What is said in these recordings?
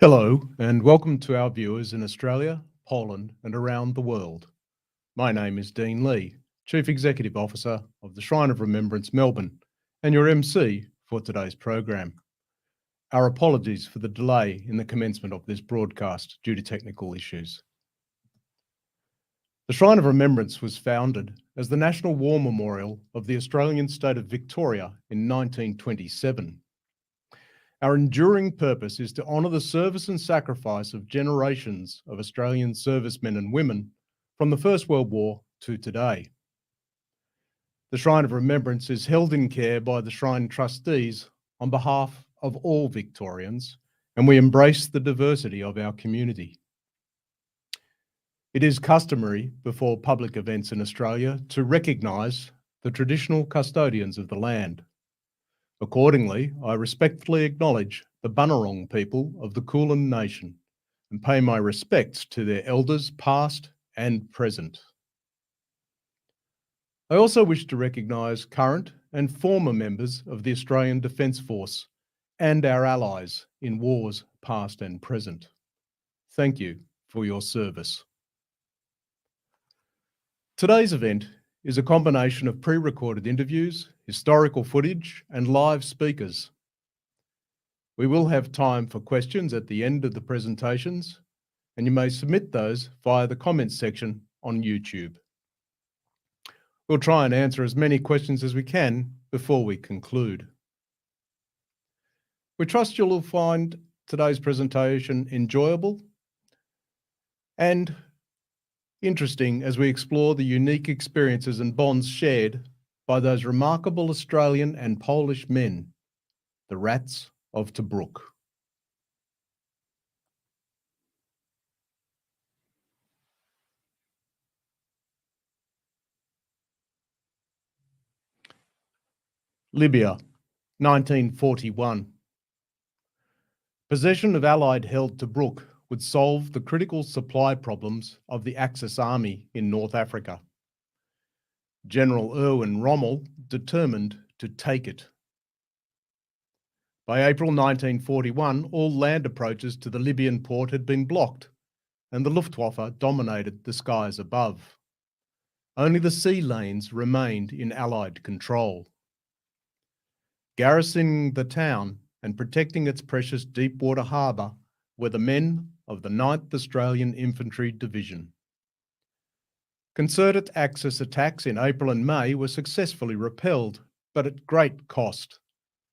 Hello, and welcome to our viewers in Australia, Poland, and around the world. My name is Dean Lee, Chief Executive Officer of the Shrine of Remembrance, Melbourne, and your MC for today's program. Our apologies for the delay in the commencement of this broadcast due to technical issues. The Shrine of Remembrance was founded as the National War Memorial of the Australian state of Victoria in 1927. Our enduring purpose is to honour the service and sacrifice of generations of Australian servicemen and women from the First World War to today. The Shrine of Remembrance is held in care by the Shrine trustees on behalf of all Victorians, and we embrace the diversity of our community. It is customary before public events in Australia to recognise the traditional custodians of the land. Accordingly, I respectfully acknowledge the Bunurong people of the Kulin Nation and pay my respects to their elders past and present. I also wish to recognise current and former members of the Australian Defence Force and our allies in wars past and present. Thank you for your service. Today's event is a combination of pre-recorded interviews, historical footage, and live speakers. We will have time for questions at the end of the presentations, and you may submit those via the comments section on YouTube. We'll try and answer as many questions as we can before we conclude. We trust you'll find today's presentation enjoyable and interesting as we explore the unique experiences and bonds shared by those remarkable Australian and Polish men, the Rats of Tobruk. Libya, 1941. Possession of Allied-held Tobruk would solve the critical supply problems of the Axis army in North Africa. General Erwin Rommel determined to take it. By April 1941, all land approaches to the Libyan port had been blocked, and the Luftwaffe dominated the skies above. Only the sea lanes remained in Allied control. Garrisoning the town and protecting its precious deep-water harbour were the men of the 9th Australian Infantry Division. Concerted Axis attacks in April and May were successfully repelled, but at great cost.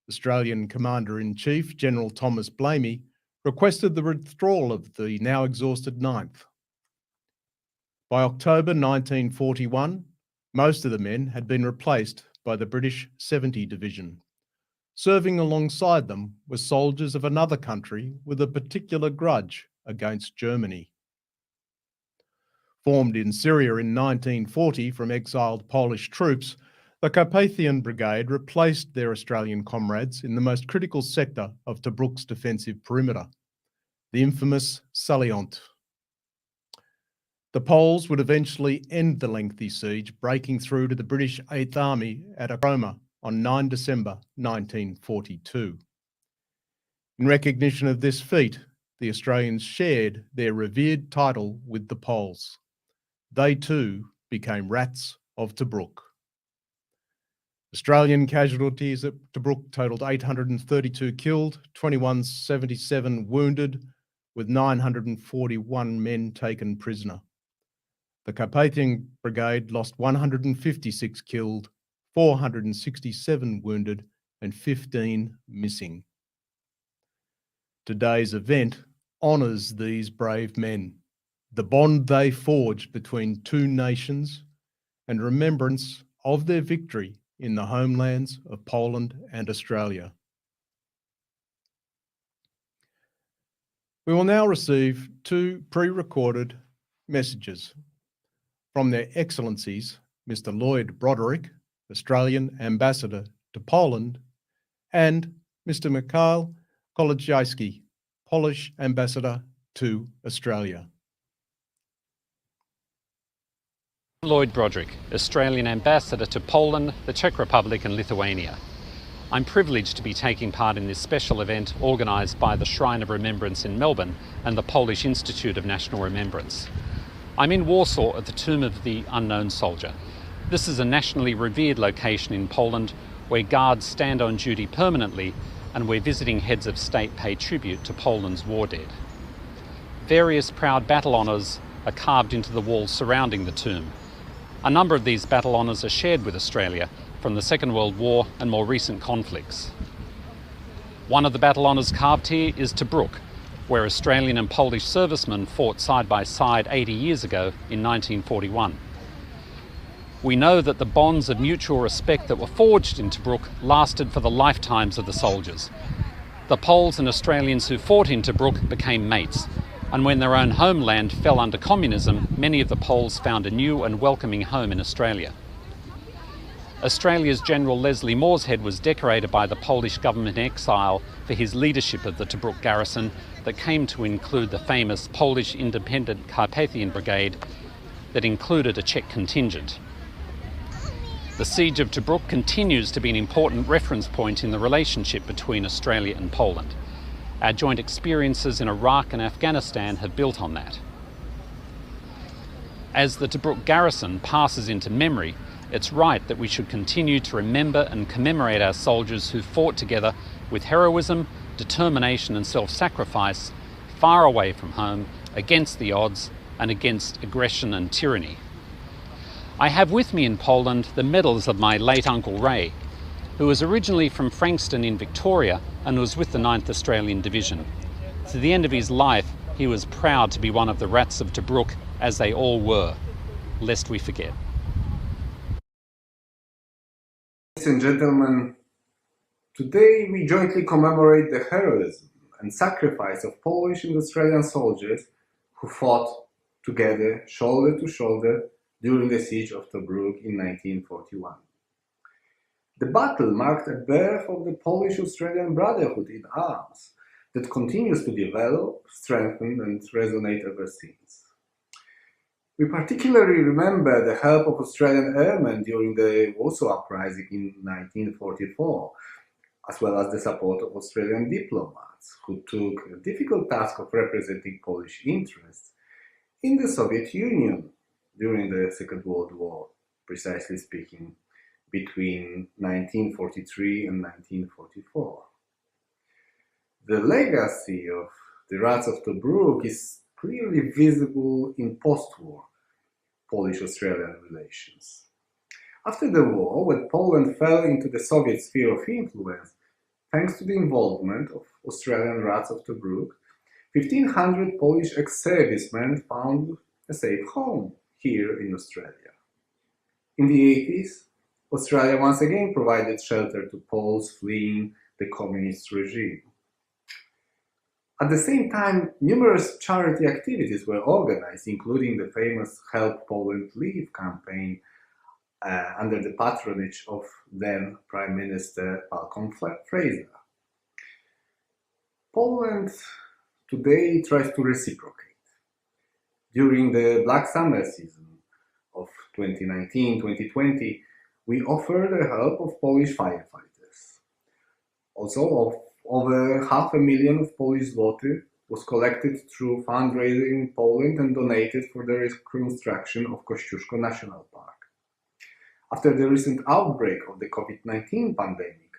Australian Commander-in-Chief General Thomas Blamey requested the withdrawal of the now exhausted 9th. By October 1941, most of the men had been replaced by the British 70 Division. Serving alongside them were soldiers of another country with a particular grudge against Germany. Formed in Syria in 1940 from exiled Polish troops, the Carpathian Brigade replaced their Australian comrades in the most critical sector of Tobruk's defensive perimeter, the infamous Salient. The Poles would eventually end the lengthy siege, breaking through to the British 8th Army at Acroma on 9 December 1942. In recognition of this feat, the Australians shared their revered title with the Poles. They too became Rats of Tobruk. Australian casualties at Tobruk totalled 832 killed, 2177 wounded, with 941 men taken prisoner. The Carpathian Brigade lost 156 killed, 467 wounded, and 15 missing. Today's event honours these brave men, the bond they forged between two nations, and remembrance of their victory in the homelands of Poland and Australia. We will now receive two pre-recorded messages from Their Excellencies Mr. Lloyd Broderick, Australian Ambassador to Poland, and Mr. Mikhail Kolodziejski, Polish Ambassador to Australia. Lloyd Broderick, Australian Ambassador to Poland, the Czech Republic and Lithuania. I'm privileged to be taking part in this special event organised by the Shrine of Remembrance in Melbourne and the Polish Institute of National Remembrance. I'm in Warsaw at the Tomb of the Unknown Soldier. This is a nationally revered location in Poland where guards stand on duty permanently and where visiting heads of state pay tribute to Poland's war dead. Various proud battle honours are carved into the walls surrounding the tomb. A number of these battle honours are shared with Australia from the Second World War and more recent conflicts. One of the battle honours carved here is Tobruk, where Australian and Polish servicemen fought side by side 80 years ago in 1941. We know that the bonds of mutual respect that were forged in Tobruk lasted for the lifetimes of the soldiers. The Poles and Australians who fought in Tobruk became mates, and when their own homeland fell under communism, many of the Poles found a new and welcoming home in Australia. Australia's General Leslie Morshead was decorated by the Polish government in exile for his leadership of the Tobruk garrison that came to include the famous Polish independent Carpathian Brigade that included a Czech contingent. The siege of Tobruk continues to be an important reference point in the relationship between Australia and Poland. Our joint experiences in Iraq and Afghanistan have built on that. As the Tobruk garrison passes into memory, it's right that we should continue to remember and commemorate our soldiers who fought together with heroism, determination and self-sacrifice, far away from home, against the odds and against aggression and tyranny. I have with me in Poland the medals of my late Uncle Ray, who was originally from Frankston in Victoria and was with the 9th Australian Division. To the end of his life, he was proud to be one of the rats of Tobruk, as they all were, lest we forget. Ladies and gentlemen, today we jointly commemorate the heroism and sacrifice of Polish and Australian soldiers who fought together, shoulder to shoulder, during the siege of Tobruk in 1941. The battle marked a birth of the Polish-Australian brotherhood in arms that continues to develop, strengthen and resonate ever since. We particularly remember the help of Australian airmen during the Warsaw Uprising in 1944, as well as the support of Australian diplomats who took a difficult task of representing Polish interests in the Soviet Union during the Second World War, precisely speaking, between 1943 and 1944. The legacy of the Rats of Tobruk is clearly visible in post-war Polish-Australian relations. After the war, when Poland fell into the Soviet sphere of influence, thanks to the involvement of Australian Rats of Tobruk, 1,500 Polish ex-servicemen found a safe home here in Australia. In the 80s, Australia once again provided shelter to Poles fleeing the communist regime. At the same time, numerous charity activities were organized, including the famous Help Poland Leave campaign under the patronage of then Prime Minister Malcolm Fraser. Poland today tries to reciprocate. During the Black Summer season of 2019-2020, we offered the help of Polish firefighters. Also, over 500,000 of Polish zloty was collected through fundraising in Poland and donated for the reconstruction of Kościuszko National Park. After the recent outbreak of the COVID-19 pandemic,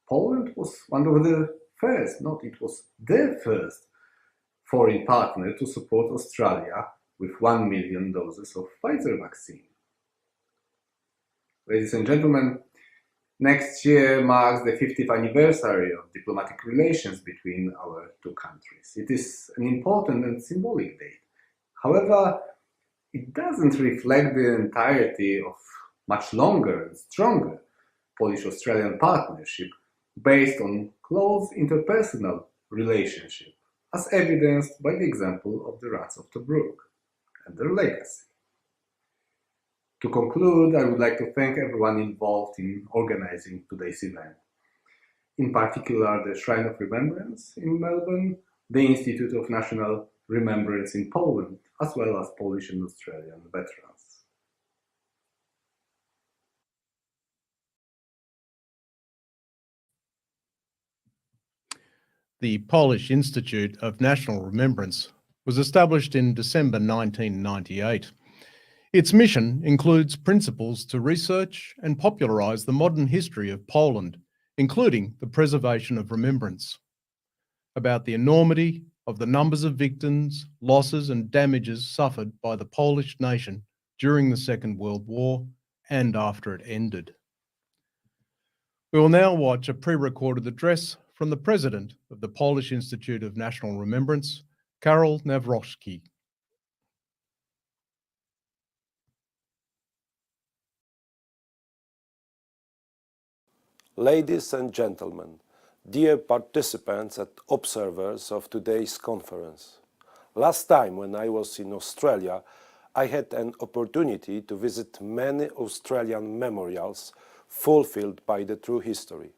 Poland was one of the first, it was the first foreign partner to support Australia with 1 million doses of Pfizer vaccine. Ladies and gentlemen, next year marks the 50th anniversary of diplomatic relations between our two countries. It is an important and symbolic date. However, it doesn't reflect the entirety of much longer and stronger Polish-Australian partnership based on close interpersonal relationship, as evidenced by the example of the Rats of Tobruk and their legacy. To conclude, I would like to thank everyone involved in organizing today's event. In particular, the Shrine of Remembrance in Melbourne, the Institute of National Remembrance in Poland, as well as Polish and Australian veterans. The Polish Institute of National Remembrance was established in December 1998. Its mission includes principles to research and popularise the modern history of Poland, including the preservation of remembrance, about the enormity of the numbers of victims, losses and damages suffered by the Polish nation during the Second World War and after it ended. We will now watch a pre-recorded address from the President of the Polish Institute of National Remembrance, Karol Nawrocki. Ladies and gentlemen, dear participants and observers of today's conference. Last time when I was in Australia, I had an opportunity to visit many Australian memorials fulfilled by the true history.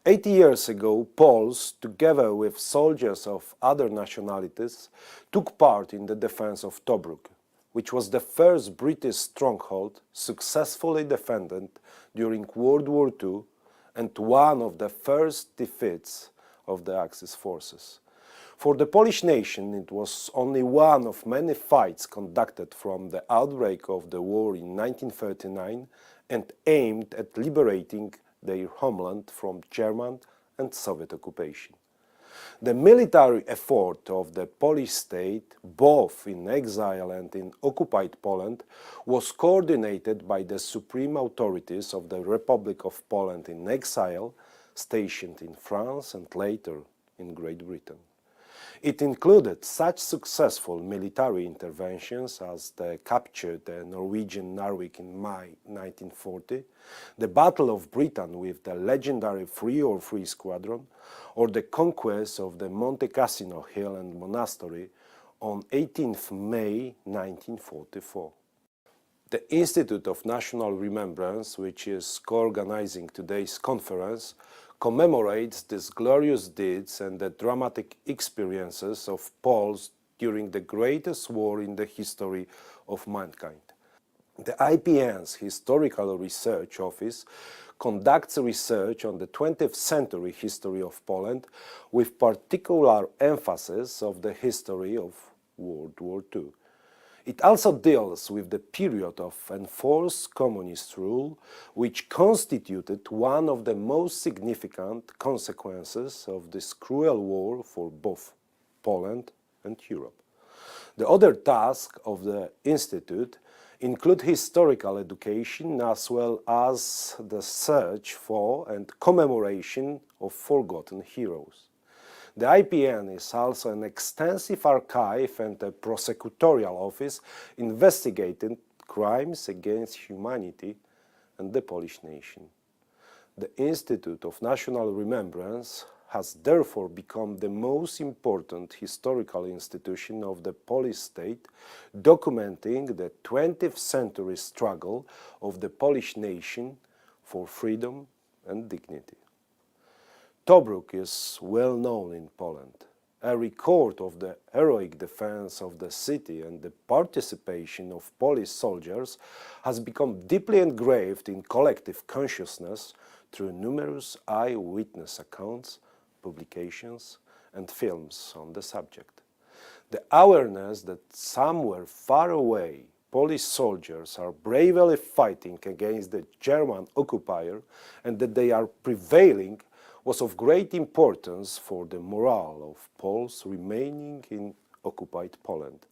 80 years ago, Poles, together with soldiers of other nationalities, took part in the defense of Tobruk, which was the first British stronghold successfully defended during World War II and one of the first defeats of the Axis forces. For the Polish nation, it was only one of many fights conducted from the outbreak of the war in 1939 and aimed at liberating their homeland from German and Soviet occupation. The military effort of the Polish state, both in exile and in occupied Poland, was coordinated by the supreme authorities of the Republic of Poland in exile, stationed in France and later in Great Britain. It included such successful military interventions as the capture of the Norwegian Narvik in May 1940, the Battle of Britain with the legendary 303 Squadron, or the conquest of the Monte Cassino Hill and Monastery on 18th May 1944. The Institute of National Remembrance, which is co-organizing today's conference, commemorates these glorious deeds and the dramatic experiences of Poles during the greatest war in the history of mankind. The IPN's Historical Research Office conducts research on the 20th century history of Poland with particular emphasis of the history of World War II. It also deals with the period of enforced communist rule, which constituted one of the most significant consequences of this cruel war for both Poland and Europe. The other tasks of the Institute include historical education as well as the search for and commemoration of forgotten heroes. The IPN is also an extensive archive and a prosecutorial office investigating crimes against humanity and the Polish nation. The Institute of National Remembrance has therefore become the most important historical institution of the Polish state, documenting the 20th century struggle of the Polish nation for freedom and dignity. Tobruk is well known in Poland. A record of the heroic defense of the city and the participation of Polish soldiers has become deeply engraved in collective consciousness through numerous eyewitness accounts, publications, and films on the subject. The awareness that somewhere far away Polish soldiers are bravely fighting against the German occupier and that they are prevailing was of great importance for the morale of Poles remaining in occupied Poland.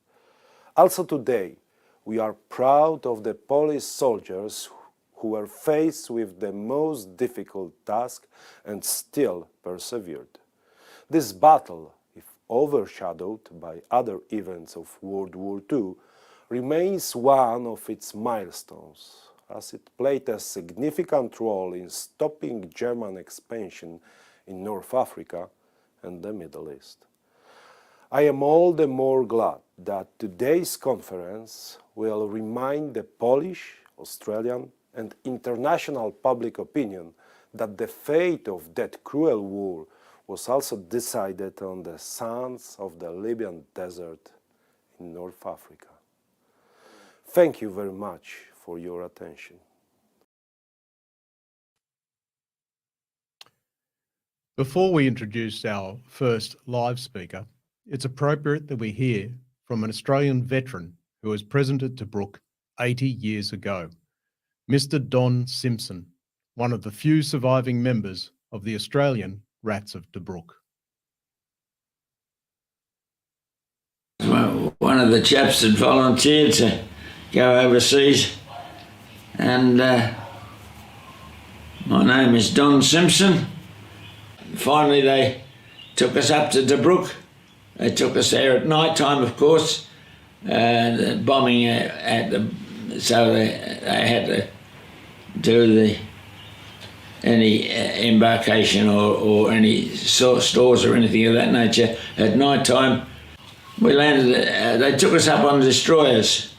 Also today, we are proud of the Polish soldiers who were faced with the most difficult task and still persevered. This battle, if overshadowed by other events of World War II, remains one of its milestones, as it played a significant role in stopping German expansion in North Africa and the Middle East. I am all the more glad that today's conference will remind the Polish, Australian, and international public opinion that the fate of that cruel war was also decided on the sands of the Libyan desert in North Africa. Thank you very much for your attention. Before we introduce our first live speaker, it's appropriate that we hear from an Australian veteran who was present at Tobruk 80 years ago, Mr. Don Simpson, one of the few surviving members of the Australian Rats of Tobruk. Well, one of the chaps that volunteered to go overseas, and my name is Don Simpson. Finally they took us up to Tobruk. They took us there at night time, of course, bombing at the, so they had to do any embarkation or any stores or anything of that nature at night time. We landed, they took us up on destroyers,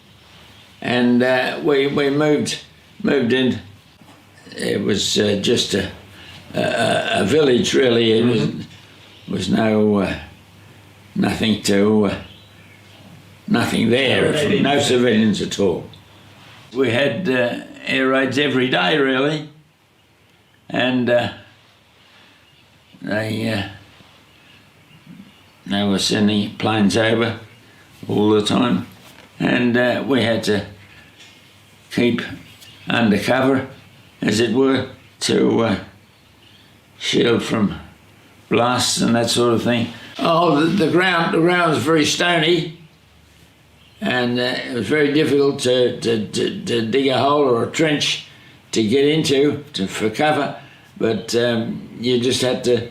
and we moved in. It was just a village, really. It was nothing there, no civilians at all. We had air raids every day, really, and they were sending planes over all the time, and we had to keep under cover, as it were, to shield from blasts and that sort of thing. Oh, the ground was very stony, and it was very difficult to dig a hole or a trench to get into for cover, but you just had to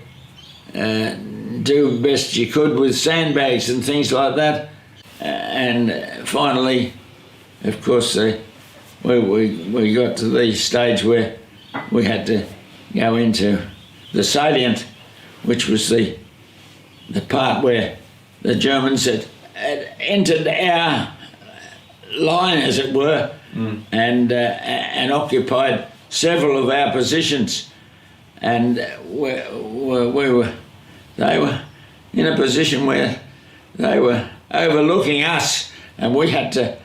do best you could with sandbags and things like that. And finally, of course, we got to the stage where we had to go into the salient, which was the part where the Germans had entered our line, as it were, and occupied several of our positions. And they were in a position where they were overlooking us, and we had to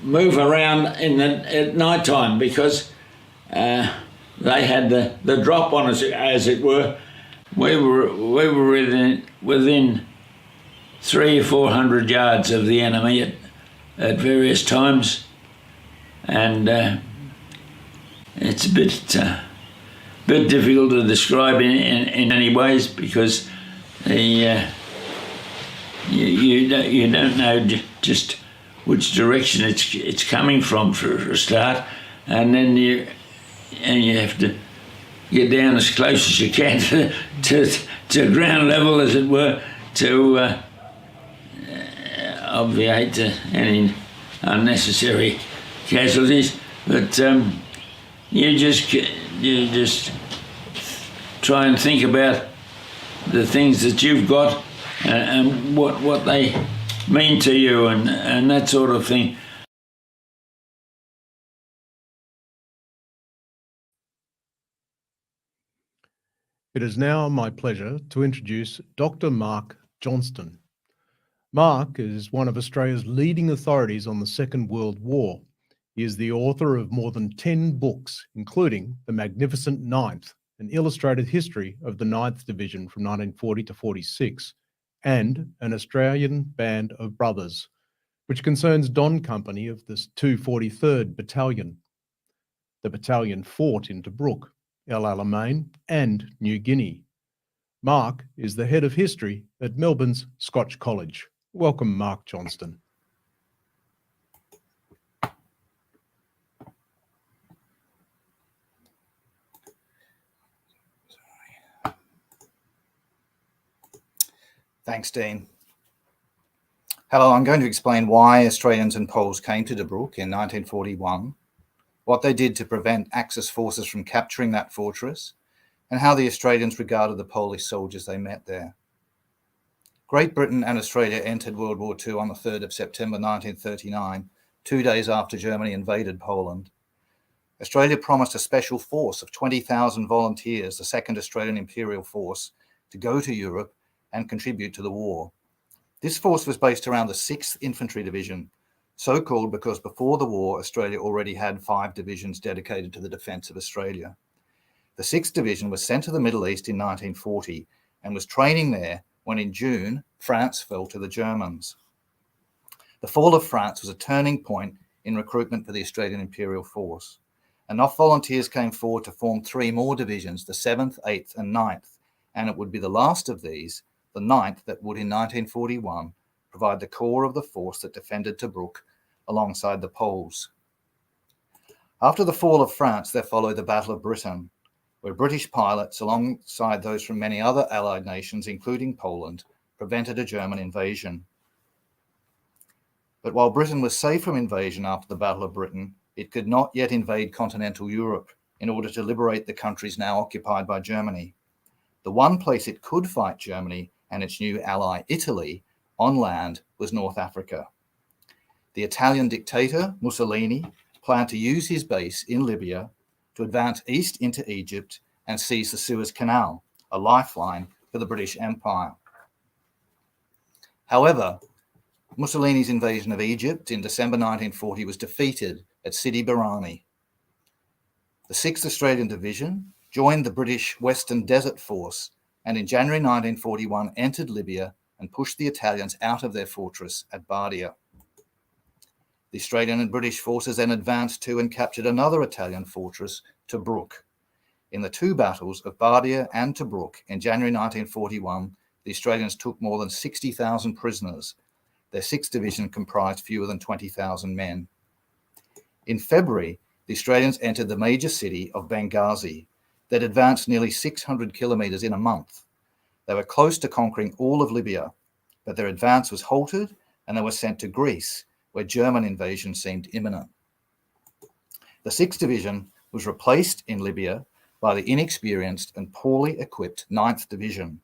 move around at night time because they had the drop on us, as it were. We were within 300 or 400 yards of the enemy at various times, and it's a bit difficult to describe in any ways, because you don't know just which direction it's coming from for a start, and then you have to get down as close as you can to ground level, as it were, to obviate any unnecessary casualties. But you just try and think about the things that you've got and what they mean to you and that sort of thing. It is now my pleasure to introduce Dr. Mark Johnston. Mark is one of Australia's leading authorities on the Second World War. He is the author of more than 10 books, including The Magnificent Ninth, an illustrated history of the 9th Division from 1940 to 46, and An Australian Band of Brothers, which concerns Don Company of the 243rd Battalion. The battalion fought in Tobruk, El Alamein, and New Guinea. Mark is the head of history at Melbourne's Scotch College. Welcome, Mark Johnston. Thanks, Dean. Hello, I'm going to explain why Australians and Poles came to Tobruk in 1941, what they did to prevent Axis forces from capturing that fortress, and how the Australians regarded the Polish soldiers they met there. Great Britain and Australia entered World War II on the 3rd of September 1939, 2 days after Germany invaded Poland. Australia promised a special force of 20,000 volunteers, the 2nd Australian Imperial Force, to go to Europe and contribute to the war. This force was based around the 6th Infantry Division, so called because before the war, Australia already had 5 divisions dedicated to the defence of Australia. The 6th Division was sent to the Middle East in 1940 and was training there when in June, France fell to the Germans. The fall of France was a turning point in recruitment for the Australian Imperial Force. Enough volunteers came forward to form 3 more divisions, the 7th, 8th and 9th, and it would be the last of these, the 9th, that would in 1941 provide the core of the force that defended Tobruk alongside the Poles. After the fall of France, there followed the Battle of Britain, where British pilots, alongside those from many other Allied nations, including Poland, prevented a German invasion. But while Britain was safe from invasion after the Battle of Britain, it could not yet invade continental Europe in order to liberate the countries now occupied by Germany. The one place it could fight Germany and its new ally Italy on land was North Africa. The Italian dictator, Mussolini, planned to use his base in Libya to advance east into Egypt and seize the Suez Canal, a lifeline for the British Empire. However, Mussolini's invasion of Egypt in December 1940 was defeated at Sidi Barrani. The 6th Australian Division joined the British Western Desert Force and in January 1941 entered Libya and pushed the Italians out of their fortress at Bardia. The Australian and British forces then advanced to and captured another Italian fortress, Tobruk. In the 2 battles of Bardia and Tobruk in January 1941, the Australians took more than 60,000 prisoners. Their 6th Division comprised fewer than 20,000 men. In February, the Australians entered the major city of Benghazi. They'd advanced nearly 600 kilometres in a month. They were close to conquering all of Libya, but their advance was halted and they were sent to Greece, where German invasion seemed imminent. The 6th Division was replaced in Libya by the inexperienced and poorly equipped 9th Division.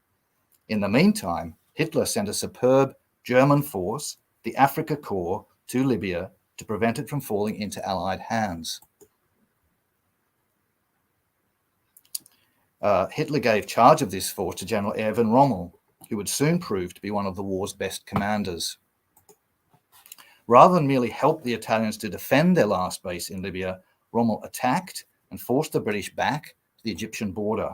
In the meantime, Hitler sent a superb German force, the Afrika Korps, to Libya to prevent it from falling into Allied hands. Hitler gave charge of this force to General Erwin Rommel, who would soon prove to be one of the war's best commanders. Rather than merely help the Italians to defend their last base in Libya, Rommel attacked and forced the British back to the Egyptian border.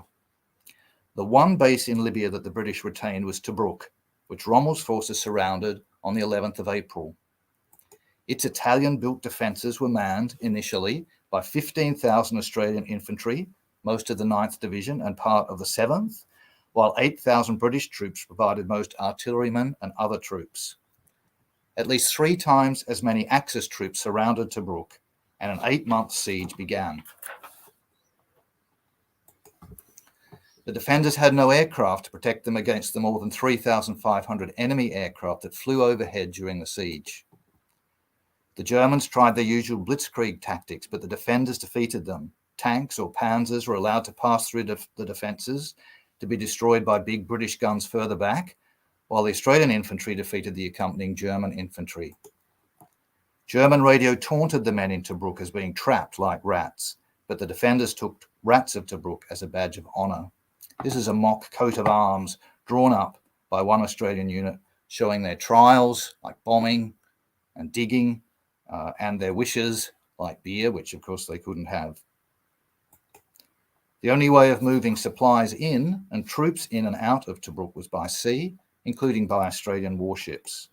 The one base in Libya that the British retained was Tobruk, which Rommel's forces surrounded on the 11th of April. Its Italian-built defences were manned initially by 15,000 Australian infantry, most of the 9th Division and part of the 7th, while 8,000 British troops provided most artillerymen and other troops. At least 3 times as many Axis troops surrounded Tobruk, and an 8-month siege began. The defenders had no aircraft to protect them against the more than 3,500 enemy aircraft that flew overhead during the siege. The Germans tried their usual blitzkrieg tactics, but the defenders defeated them. Tanks or panzers were allowed to pass through the defences to be destroyed by big British guns further back, while the Australian infantry defeated the accompanying German infantry. German radio taunted the men in Tobruk as being trapped like rats, but the defenders took rats of Tobruk as a badge of honour. This is a mock coat of arms drawn up by one Australian unit showing their trials like bombing and digging and their wishes like beer, which of course they couldn't have. The only way of moving supplies in and troops in and out of Tobruk was by sea, including by Australian warships.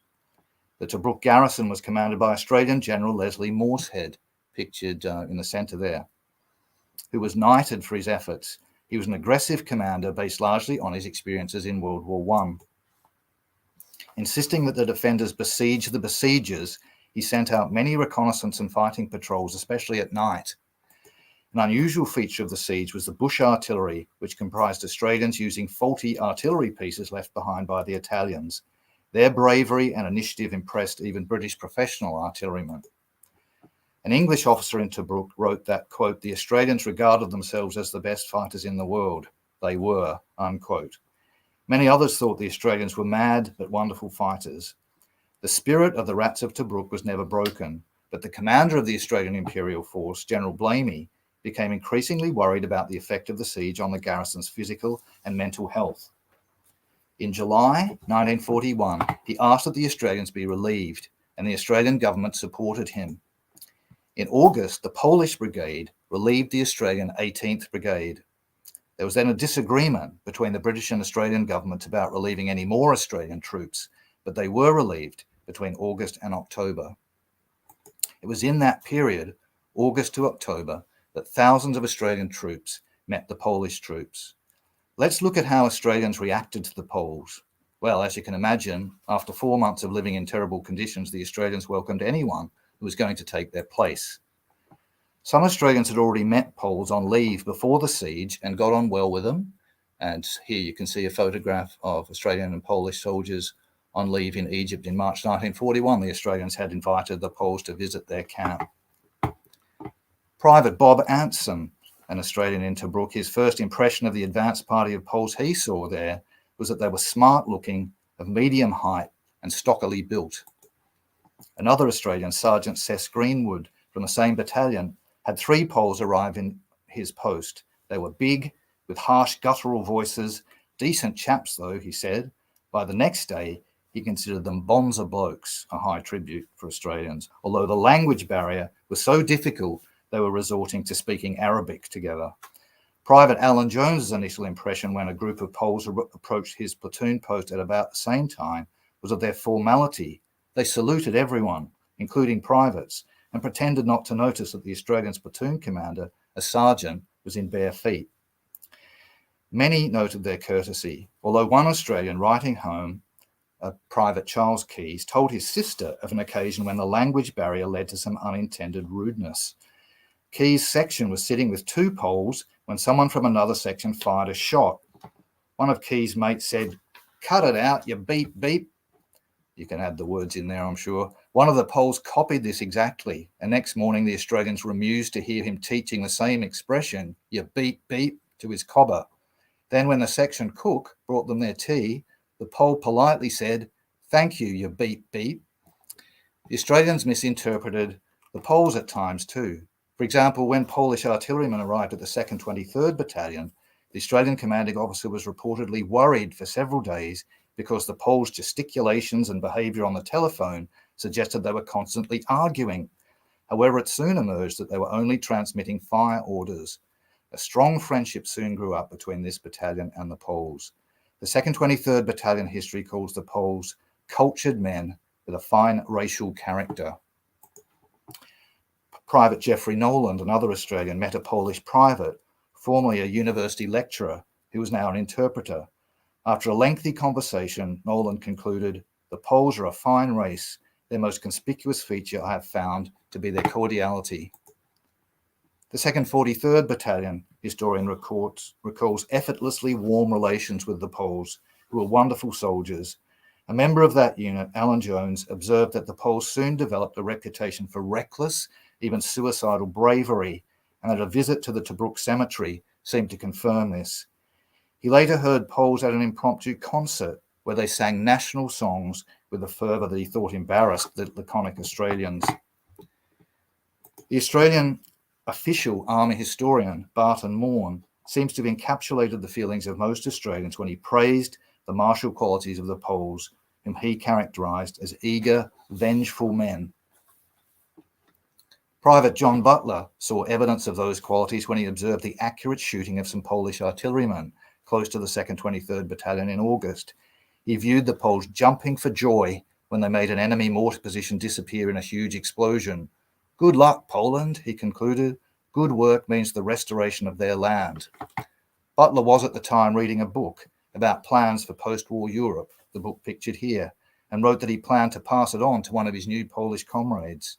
The Tobruk garrison was commanded by Australian General Leslie Morshead, pictured in the centre there, who was knighted for his efforts. He was an aggressive commander based largely on his experiences in World War I. Insisting that the defenders besiege the besiegers, he sent out many reconnaissance and fighting patrols, especially at night. An unusual feature of the siege was the bush artillery, which comprised Australians using faulty artillery pieces left behind by the Italians. Their bravery and initiative impressed even British professional artillerymen. An English officer in Tobruk wrote that, quote, "The Australians regarded themselves as the best fighters in the world. They were," unquote. Many others thought the Australians were mad but wonderful fighters. The spirit of the Rats of Tobruk was never broken, but the commander of the Australian Imperial Force, General Blamey, became increasingly worried about the effect of the siege on the garrison's physical and mental health. In July 1941, he asked that the Australians be relieved, and the Australian government supported him. In August, the Polish Brigade relieved the Australian 18th Brigade. There was then a disagreement between the British and Australian governments about relieving any more Australian troops, but they were relieved between August and October. It was in that period, August to October, that thousands of Australian troops met the Polish troops. Let's look at how Australians reacted to the Poles. Well, as you can imagine, after 4 months of living in terrible conditions, the Australians welcomed anyone who was going to take their place. Some Australians had already met Poles on leave before the siege and got on well with them. And here you can see a photograph of Australian and Polish soldiers on leave in Egypt in March 1941. The Australians had invited the Poles to visit their camp. Private Bob Anson, an Australian in Tobruk, his first impression of the advance party of Poles he saw there was that they were smart looking, of medium height and stockily built. Another Australian, Sergeant Seth Greenwood, from the same battalion, had 3 Poles arrive in his post. They were big, with harsh guttural voices, decent chaps though, he said. By the next day, he considered them bonza blokes, a high tribute for Australians, although the language barrier was so difficult they were resorting to speaking Arabic together. Private Alan Jones's initial impression when a group of Poles approached his platoon post at about the same time was of their formality. They saluted everyone, including privates, and pretended not to notice that the Australian's platoon commander, a sergeant, was in bare feet. Many noted their courtesy, although one Australian writing home, Private Charles Keyes, told his sister of an occasion when the language barrier led to some unintended rudeness. Keyes' section was sitting with 2 Poles when someone from another section fired a shot. One of Keyes' mates said, "Cut it out, you beep beep." You can add the words in there, I'm sure. One of the Poles copied this exactly, and next morning the Australians were amused to hear him teaching the same expression, "you beep beep," to his cobber. Then when the section cook brought them their tea, the Pole politely said, "Thank you, you beep beep." The Australians misinterpreted the Poles at times too. For example, when Polish artillerymen arrived at the 2nd 23rd Battalion, the Australian commanding officer was reportedly worried for several days because the Poles' gesticulations and behaviour on the telephone suggested they were constantly arguing. However, it soon emerged that they were only transmitting fire orders. A strong friendship soon grew up between this battalion and the Poles. The 2nd 23rd Battalion history calls the Poles cultured men with a fine racial character. Private Geoffrey Noland, another Australian, met a Polish private, formerly a university lecturer, who was now an interpreter. After a lengthy conversation, Noland concluded, "The Poles are a fine race. Their most conspicuous feature I have found to be their cordiality." The 2nd 43rd Battalion historian recalls effortlessly warm relations with the Poles, who were wonderful soldiers. A member of that unit, Alan Jones, observed that the Poles soon developed a reputation for reckless, even suicidal bravery, and that a visit to the Tobruk cemetery seemed to confirm this. He later heard Poles at an impromptu concert where they sang national songs with a fervour that he thought embarrassed the laconic Australians. The Australian official army historian, Barton Morn, seems to have encapsulated the feelings of most Australians when he praised the martial qualities of the Poles, whom he characterised as eager, vengeful men. Private John Butler saw evidence of those qualities when he observed the accurate shooting of some Polish artillerymen close to the 2nd 23rd Battalion in August. He viewed the Poles jumping for joy when they made an enemy mortar position disappear in a huge explosion. "Good luck, Poland," he concluded. "Good work means the restoration of their land." Butler was at the time reading a book about plans for post-war Europe, the book pictured here, and wrote that he planned to pass it on to one of his new Polish comrades.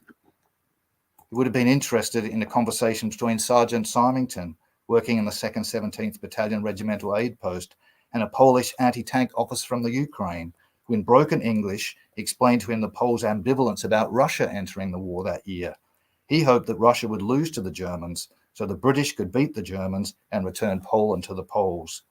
He would have been interested in a conversation between Sergeant Symington, working in the 2nd 17th Battalion Regimental Aid Post, and a Polish anti-tank officer from the Ukraine, who in broken English explained to him the Poles' ambivalence about Russia entering the war that year. He hoped that Russia would lose to the Germans, so the British could beat the Germans and return Poland to the Poles.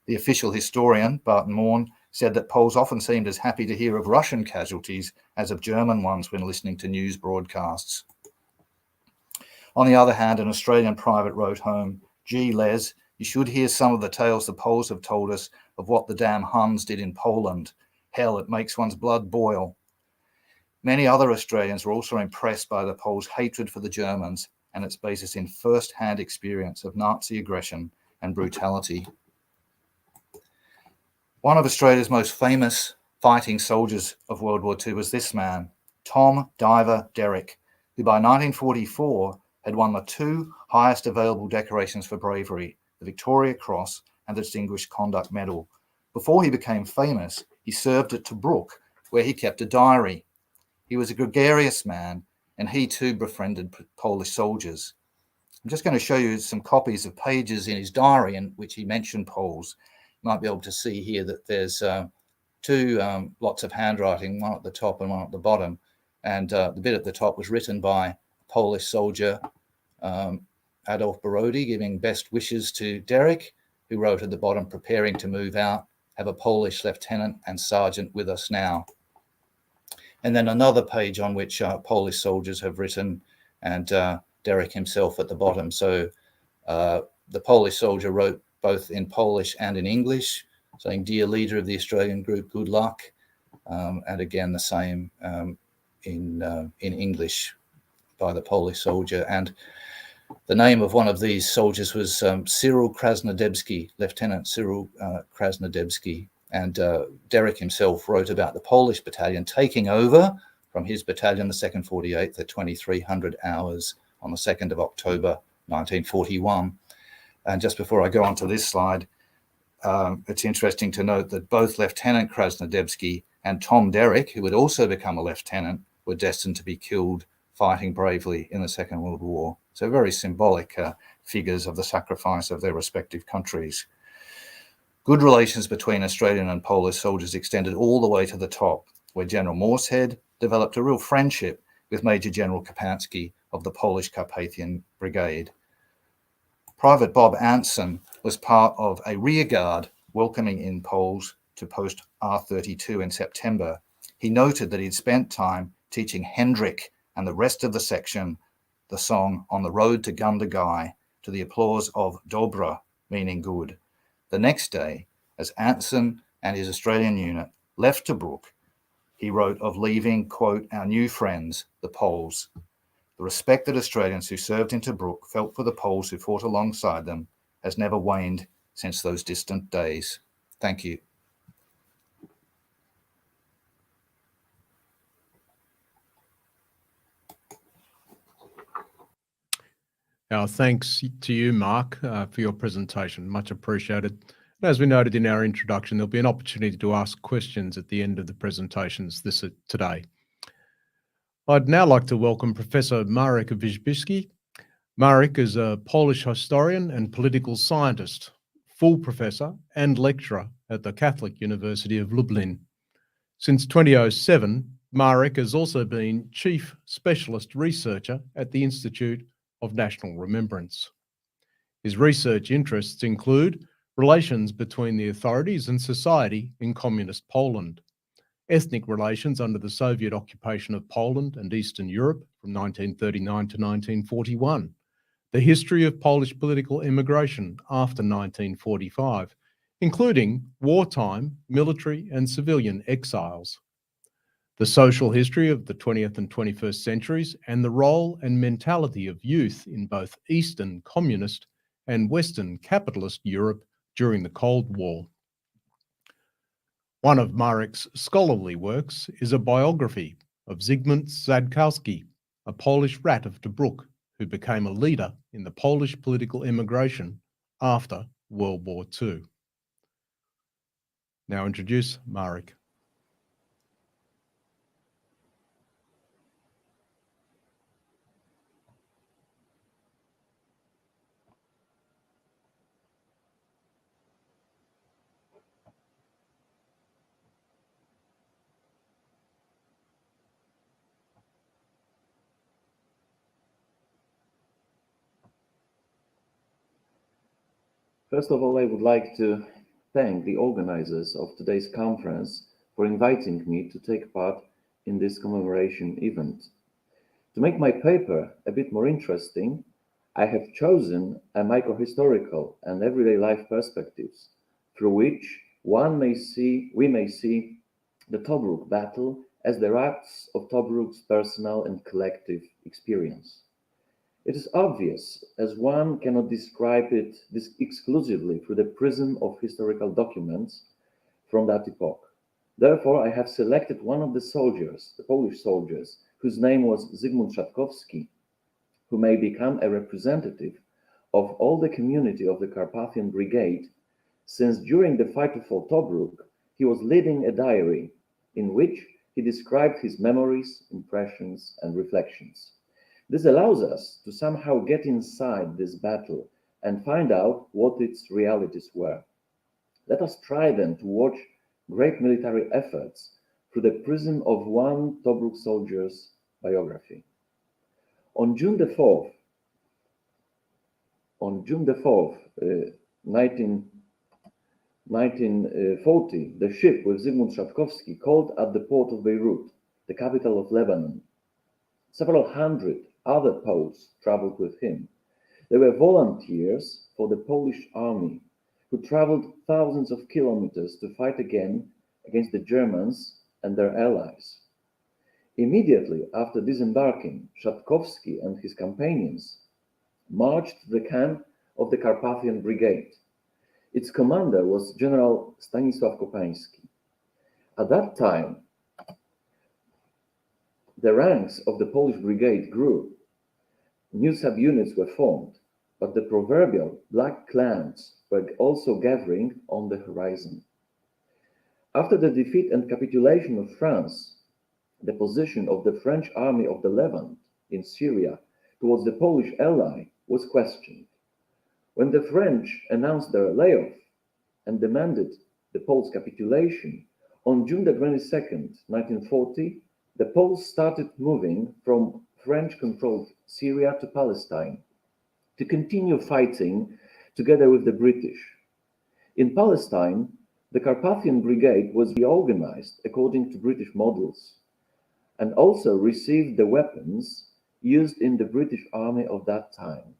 The official historian, Barton Morn, said that Poles often seemed as happy to hear of Russian casualties as of German ones when listening to news broadcasts. On the other hand, an Australian private wrote home, "Gee, Les, you should hear some of the tales the Poles have told us of what the damn Huns did in Poland. Hell, it makes one's blood boil." Many other Australians were also impressed by the Poles' hatred for the Germans and its basis in first-hand experience of Nazi aggression and brutality. One of Australia's most famous fighting soldiers of World War II was this man, Tom Diver Derrick, who by 1944 had won the two highest available decorations for bravery, the Victoria Cross and the Distinguished Conduct Medal. Before he became famous, he served at Tobruk, where he kept a diary. He was a gregarious man, and he too befriended Polish soldiers. I'm just going to show you some copies of pages in his diary in which he mentioned Poles. You might be able to see here that there's two lots of handwriting, one at the top and one at the bottom. And the bit at the top was written by a Polish soldier, Adolf Borody, giving best wishes to Derrick, who wrote at the bottom, preparing to move out, have a Polish lieutenant and sergeant with us now. And then another page on which Polish soldiers have written, and Derrick himself at the bottom. So the Polish soldier wrote both in Polish and in English, saying, "Dear leader of the Australian group, good luck." And again, the same in English by the Polish soldier. And the name of one of these soldiers was Cyril Krasnodębski, Lieutenant Cyril Krasnodębski. And Derrick himself wrote about the Polish battalion taking over from his battalion, the 2nd 48th, at 2300 hours on the 2nd of October, 1941. And just before I go on to this slide, it's interesting to note that both Lieutenant Krasnodębski and Tom Derrick, who would also become a lieutenant, were destined to be killed fighting bravely in the Second World War. So very symbolic figures of the sacrifice of their respective countries. Good relations between Australian and Polish soldiers extended all the way to the top, where General Moorshead developed a real friendship with Major General Kapansky of the Polish Carpathian Brigade. Private Bob Anson was part of a rearguard welcoming in Poles to post R32 in September. He noted that he'd spent time teaching Hendrik and the rest of the section the song On the Road to Gundagai to the applause of Dobra, meaning good. The next day, as Anson and his Australian unit left Tobruk, he wrote of leaving, quote, our new friends, the Poles. The respect that Australians who served in Tobruk felt for the Poles who fought alongside them has never waned since those distant days. Thank you. Our thanks to you, Mark, for your presentation. Much appreciated. And as we noted in our introduction, there'll be an opportunity to ask questions at the end of the presentations today. I'd now like to welcome Professor Marek Wierzbicki. Marek is a Polish historian and political scientist, full professor and lecturer at the Catholic University of Lublin. Since 2007, Marek has also been Chief Specialist Researcher at the Institute of National Remembrance. His research interests include relations between the authorities and society in communist Poland, ethnic relations under the Soviet occupation of Poland and Eastern Europe from 1939 to 1941, the history of Polish political immigration after 1945, including wartime, military and civilian exiles, the social history of the 20th and 21st centuries, and the role and mentality of youth in both Eastern communist and Western capitalist Europe during the Cold War. One of Marek's scholarly works is a biography of Zygmunt Zadkowski, a Polish rat of Tobruk who became a leader in the Polish political immigration after World War II. Now introduce Marek. First of all, I would like to thank the organizers of today's conference for inviting me to take part in this commemoration event. To make my paper a bit more interesting, I have chosen a microhistorical and everyday life perspectives through which we may see the Tobruk battle as the acts of Tobruk's personal and collective experience. It is obvious, as one cannot describe it exclusively through the prism of historical documents from that epoch. Therefore, I have selected one of the soldiers, the Polish soldiers, whose name was Zygmunt Szatkowski, who may become a representative of all the community of the Carpathian Brigade, since during the fight for Tobruk, he was leading a diary in which he described his memories, impressions, and reflections. This allows us to somehow get inside this battle and find out what its realities were. Let us try then to watch great military efforts through the prism of one Tobruk soldier's biography. On June the 4th, 1940, the ship with Zygmunt Szatkowski called at the port of Beirut, the capital of Lebanon. Several hundred other Poles traveled with him. They were volunteers for the Polish army who traveled thousands of kilometers to fight again against the Germans and their allies. Immediately after disembarking, Szatkowski and his companions marched to the camp of the Carpathian Brigade. Its commander was General Stanisław Kopański. At that time, the ranks of the Polish brigade grew. New subunits were formed, but the proverbial black clouds were also gathering on the horizon. After the defeat and capitulation of France, the position of the French army of the Levant in Syria towards the Polish ally was questioned. When the French announced their layoff and demanded the Poles' capitulation, on June the 22nd, 1940, the Poles started moving from French-controlled Syria to Palestine to continue fighting together with the British. In Palestine, the Carpathian Brigade was reorganized according to British models and also received the weapons used in the British Army of that time.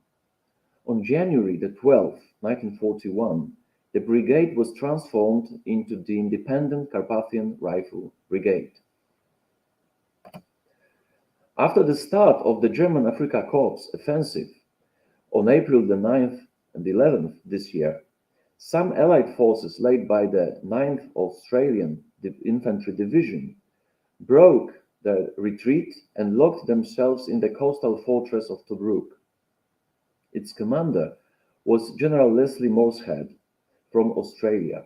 On January the 12th, 1941, the brigade was transformed into the independent Carpathian Rifle Brigade. After the start of the German Afrika Korps offensive on April the 9th and 11th this year, some Allied forces led by the 9th Australian Infantry Division broke their retreat and locked themselves in the coastal fortress of Tobruk. Its commander was General Leslie Morshead from Australia.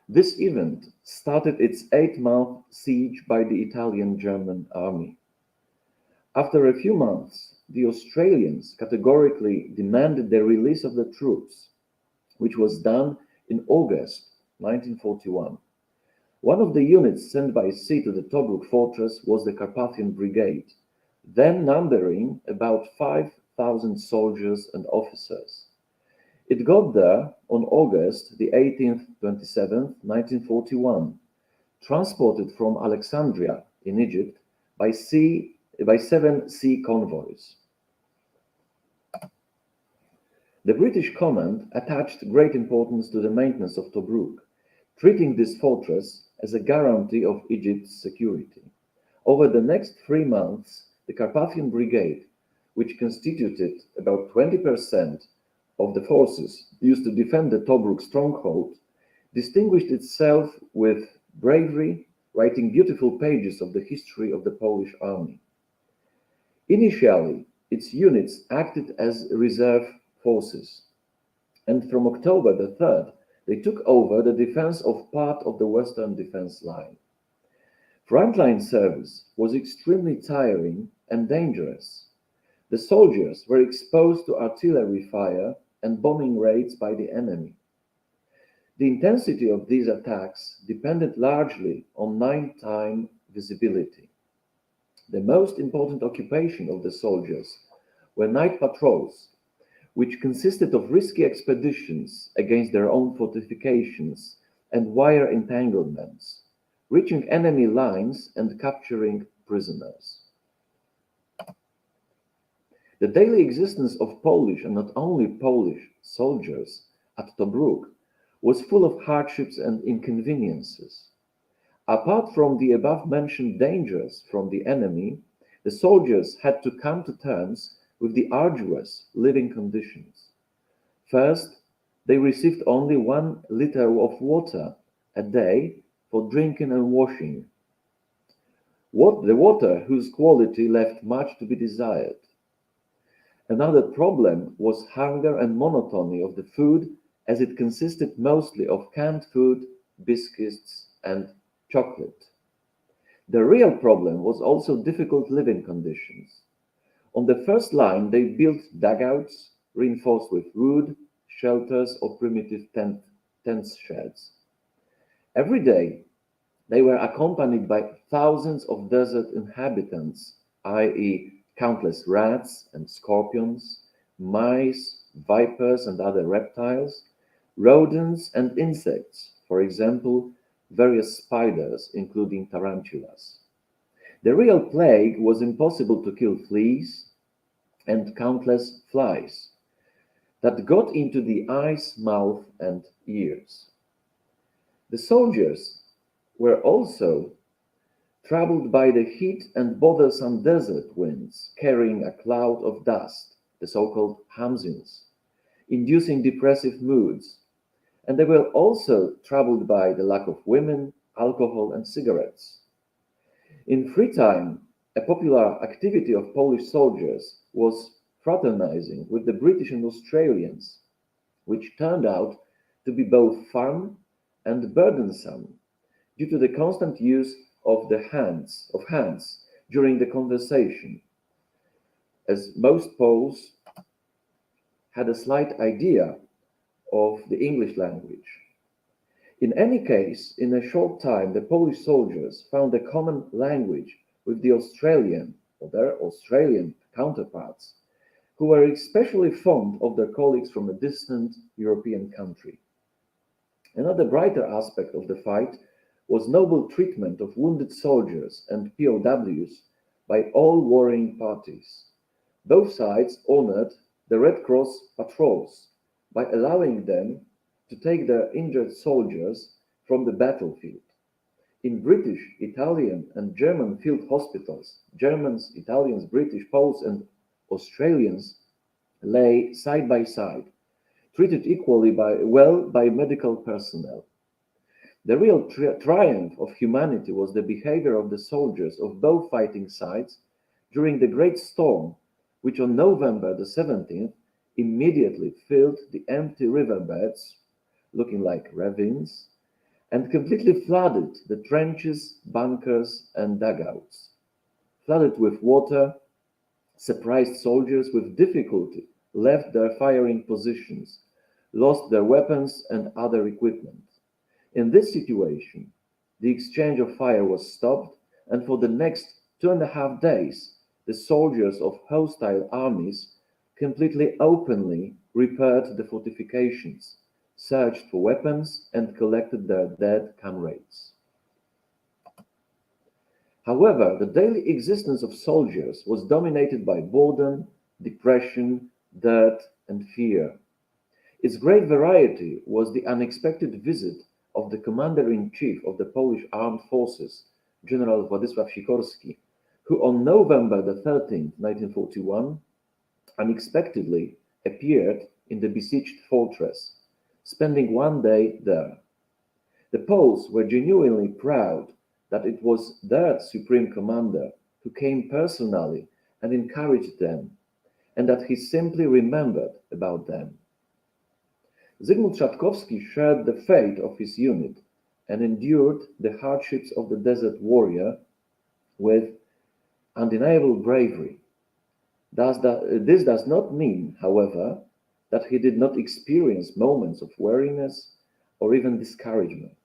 This event started its 8-month siege by the Italian-German army. After a few months, the Australians categorically demanded the release of the troops, which was done in August 1941. One of the units sent by sea to the Tobruk fortress was the Carpathian Brigade, then numbering about 5,000 soldiers and officers. It got there on August the 18th, 27th, 1941, transported from Alexandria in Egypt by 7 sea convoys. The British command attached great importance to the maintenance of Tobruk, treating this fortress as a guarantee of Egypt's security. Over the next 3 months, the Carpathian Brigade, which constituted about 20% of the forces used to defend the Tobruk stronghold, distinguished itself with bravery, writing beautiful pages of the history of the Polish army. Initially, its units acted as reserve forces, and from October the 3rd, they took over the defense of part of the western defense line. Frontline service was extremely tiring and dangerous. The soldiers were exposed to artillery fire and bombing raids by the enemy. The intensity of these attacks depended largely on nighttime visibility. The most important occupation of the soldiers were night patrols, which consisted of risky expeditions against their own fortifications and wire entanglements, reaching enemy lines and capturing prisoners. The daily existence of Polish and not only Polish soldiers at Tobruk was full of hardships and inconveniences. Apart from the above-mentioned dangers from the enemy, the soldiers had to come to terms with the arduous living conditions. First, they received only 1 liter of water a day for drinking and washing. The water whose quality left much to be desired. Another problem was hunger and monotony of the food, as it consisted mostly of canned food, biscuits, and chocolate. The real problem was also difficult living conditions. On the first line, they built dugouts reinforced with wood, shelters, or primitive tent sheds. Every day, they were accompanied by thousands of desert inhabitants, i.e., countless rats and scorpions, mice, vipers and other reptiles, rodents and insects, for example, various spiders, including tarantulas. The real plague was impossible to kill fleas and countless flies that got into the eyes, mouth, and ears. The soldiers were also troubled by the heat and bothersome desert winds carrying a cloud of dust, the so-called hamzuns, inducing depressive moods, and they were also troubled by the lack of women, alcohol, and cigarettes. In free time, a popular activity of Polish soldiers was fraternizing with the British and Australians, which turned out to be both fun and burdensome due to the constant use of hands during the conversation, as most Poles had a slight idea of the English language. In any case, in a short time, the Polish soldiers found a common language with the Australian or their Australian counterparts, who were especially fond of their colleagues from a distant European country. Another brighter aspect of the fight was noble treatment of wounded soldiers and POWs by all warring parties. Both sides honored the Red Cross patrols by allowing them to take their injured soldiers from the battlefield. In British, Italian, and German field hospitals, Germans, Italians, British, Poles, and Australians lay side by side, treated equally by medical personnel. The real triumph of humanity was the behavior of the soldiers of both fighting sides during the Great Storm, which on November the 17th immediately filled the empty riverbeds, looking like ravines, and completely flooded the trenches, bunkers, and dugouts. Flooded with water, surprised soldiers with difficulty left their firing positions, lost their weapons and other equipment. In this situation, the exchange of fire was stopped, and for the next 2.5 days, the soldiers of hostile armies completely openly repaired the fortifications, searched for weapons, and collected their dead comrades. However, the daily existence of soldiers was dominated by boredom, depression, dirt, and fear. Its great variety was the unexpected visit of the commander-in-chief of the Polish armed forces, General Władysław Sikorski, who on November the 13th, 1941, unexpectedly appeared in the besieged fortress, spending 1 day there. The Poles were genuinely proud that it was their supreme commander who came personally and encouraged them, and that he simply remembered about them. Zygmunt Trzaskowski shared the fate of his unit and endured the hardships of the desert warrior with undeniable bravery. This does not mean, however, that he did not experience moments of weariness or even discouragement.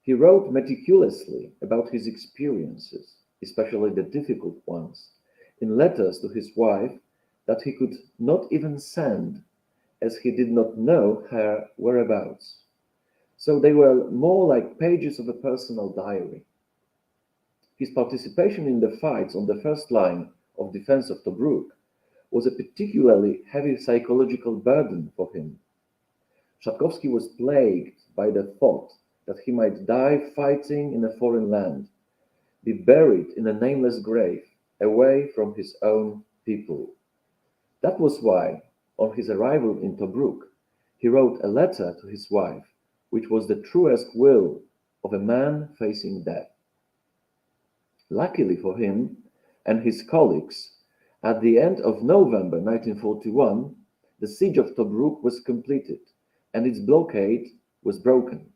He wrote meticulously about his experiences, especially the difficult ones, in letters to his wife that he could not even send, as he did not know her whereabouts. So they were more like pages of a personal diary. His participation in the fights on the first line of defense of Tobruk was a particularly heavy psychological burden for him. Trzaskowski was plagued by the thought that he might die fighting in a foreign land, be buried in a nameless grave, away from his own people. That was why, on his arrival in Tobruk, he wrote a letter to his wife, which was the truest will of a man facing death. Luckily for him and his colleagues, at the end of November 1941, the siege of Tobruk was completed and its blockade was broken.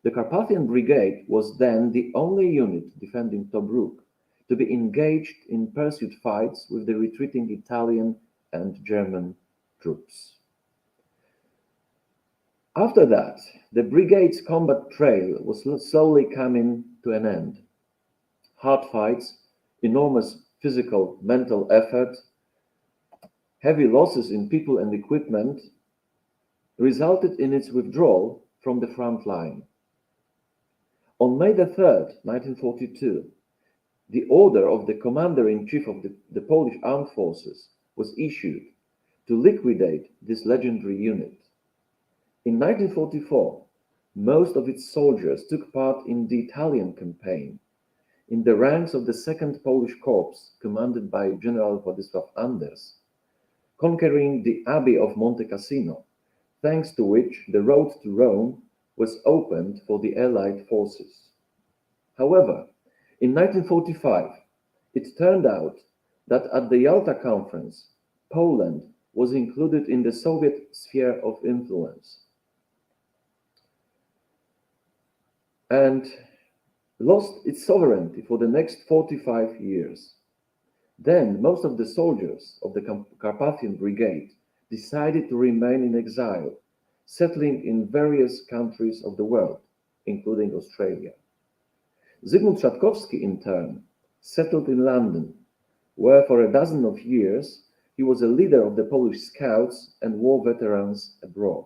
The Carpathian Brigade was then the only unit defending Tobruk to be engaged in pursuit fights with the retreating Italian and German troops. After that, the brigade's combat trail was slowly coming to an end. Hard fights, enormous physical, mental effort, heavy losses in people and equipment resulted in its withdrawal from the front line. On May the 3rd, 1942, the order of the Commander-in-Chief of the Polish Armed Forces was issued to liquidate this legendary unit. In 1944, most of its soldiers took part in the Italian campaign, in the ranks of the 2nd Polish Corps, commanded by General Władysław Anders, conquering the Abbey of Monte Cassino, thanks to which the road to Rome was opened for the Allied forces. However, in 1945, it turned out that at the Yalta Conference, Poland was included in the Soviet sphere of influence and lost its sovereignty for the next 45 years. Then most of the soldiers of the Carpathian Brigade decided to remain in exile, settling in various countries of the world, including Australia. Zygmunt Trzaskowski, in turn, settled in London, where for a dozen of years he was a leader of the Polish Scouts and war veterans abroad.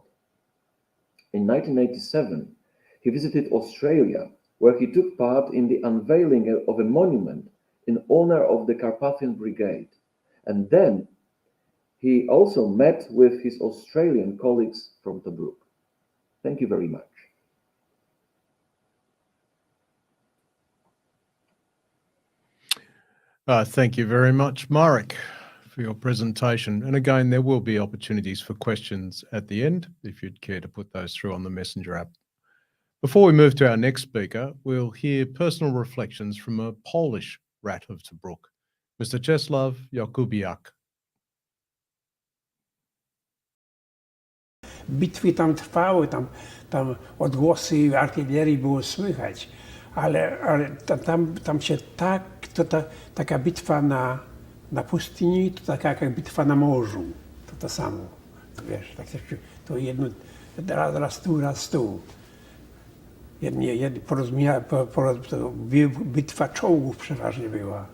In 1987, he visited Australia, where he took part in the unveiling of a monument in honor of the Carpathian Brigade. And then he also met with his Australian colleagues from Tobruk. Thank you very much. Thank you very much, Marek, for your presentation. And again, there will be opportunities for questions at the end, if you'd care to put those through on the Messenger app. Before we move to our next speaker, we'll hear personal reflections from a Polish rat of Tobruk, Mr. Czeslaw Yakubiak. Bitwy tam trwały, tam odgłosy artylerii było słychać, ale tam się taka bitwa na pustyni, to taka jak bitwa na morzu, to samo, to wiesz, tak to jedno, raz tu. Bitwa czołgów przeważnie była.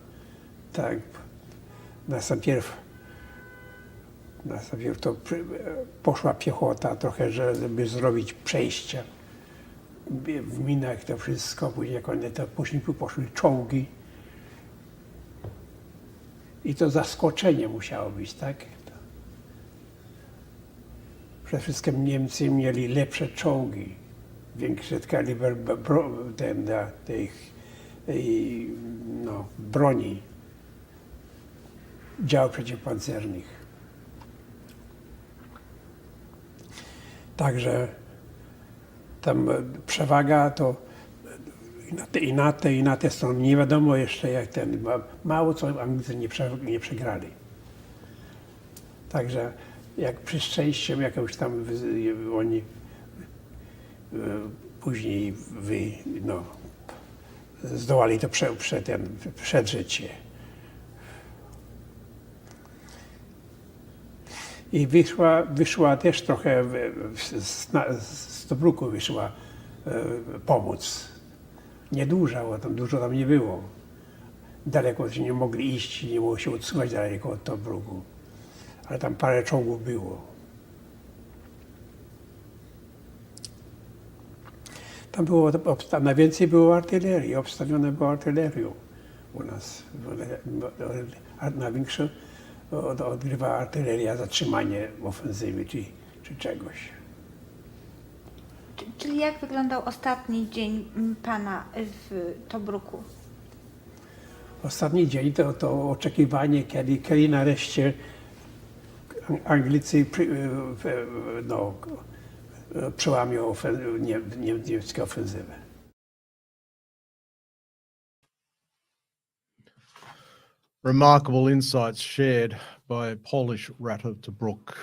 Tak. Najpierw to poszła piechota trochę, żeby zrobić przejścia w minach, to wszystko, później poszły czołgi. I to zaskoczenie musiało być, tak? Przede wszystkim Niemcy mieli lepsze czołgi, większy kaliber broni, dział przeciwpancernych. Także tam przewaga to i na te strony nie wiadomo jeszcze jak mało co Anglicy nie przegrali. Także jak przy szczęściem jakąś tam oni później zdołali to przedrzeć się. I wyszła też trochę z Tobruku wyszła pomoc. Nieduża, bo tam dużo tam nie było. Daleko nie mogli iść, nie mogło się odsuwać daleko od Tobruku. Ale tam parę czołgów było. Tam najwięcej było artylerii, obstawione było artylerią u nas. Największą odgrywa artyleria zatrzymanie ofensywy czy czegoś. Czyli jak wyglądał ostatni dzień pana w Tobruku? Ostatni dzień to oczekiwanie, kiedy nareszcie Anglicy przełamią niemiecką ofensywę. Remarkable insights shared by Polish rat of Tobruk,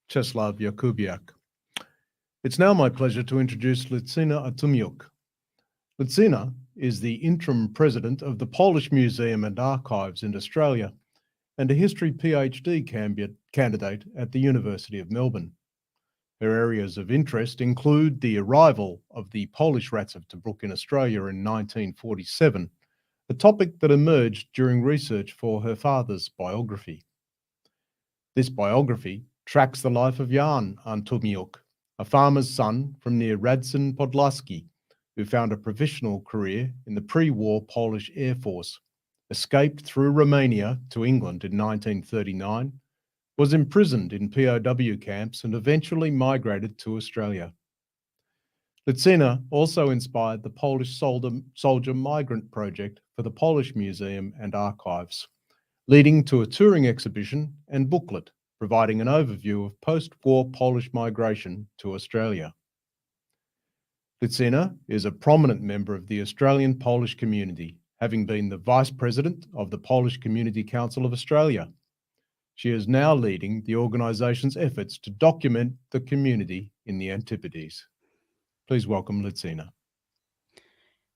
Czeslaw Yakubiak. It's now my pleasure to introduce Lucyna Artymiuk. Lucyna is the interim president of the Polish Museum and Archives in Australia and a history PhD candidate at the University of Melbourne. Her areas of interest include the arrival of the Polish rats of Tobruk in Australia in 1947, a topic that emerged during research for her father's biography. This biography tracks the life of Jan Artymiuk, a farmer's son from near Radzin Podlaski, who found a professional career in the pre-war Polish Air Force, escaped through Romania to England in 1939, was imprisoned in POW camps and eventually migrated to Australia. Lucyna also inspired the Polish Soldier Migrant Project for the Polish Museum and Archives, leading to a touring exhibition and booklet providing an overview of post-war Polish migration to Australia. Lucyna is a prominent member of the Australian Polish community, having been the Vice President of the Polish Community Council of Australia. She is now leading the organisation's efforts to document the community in the Antipodes. Please welcome Lucyna.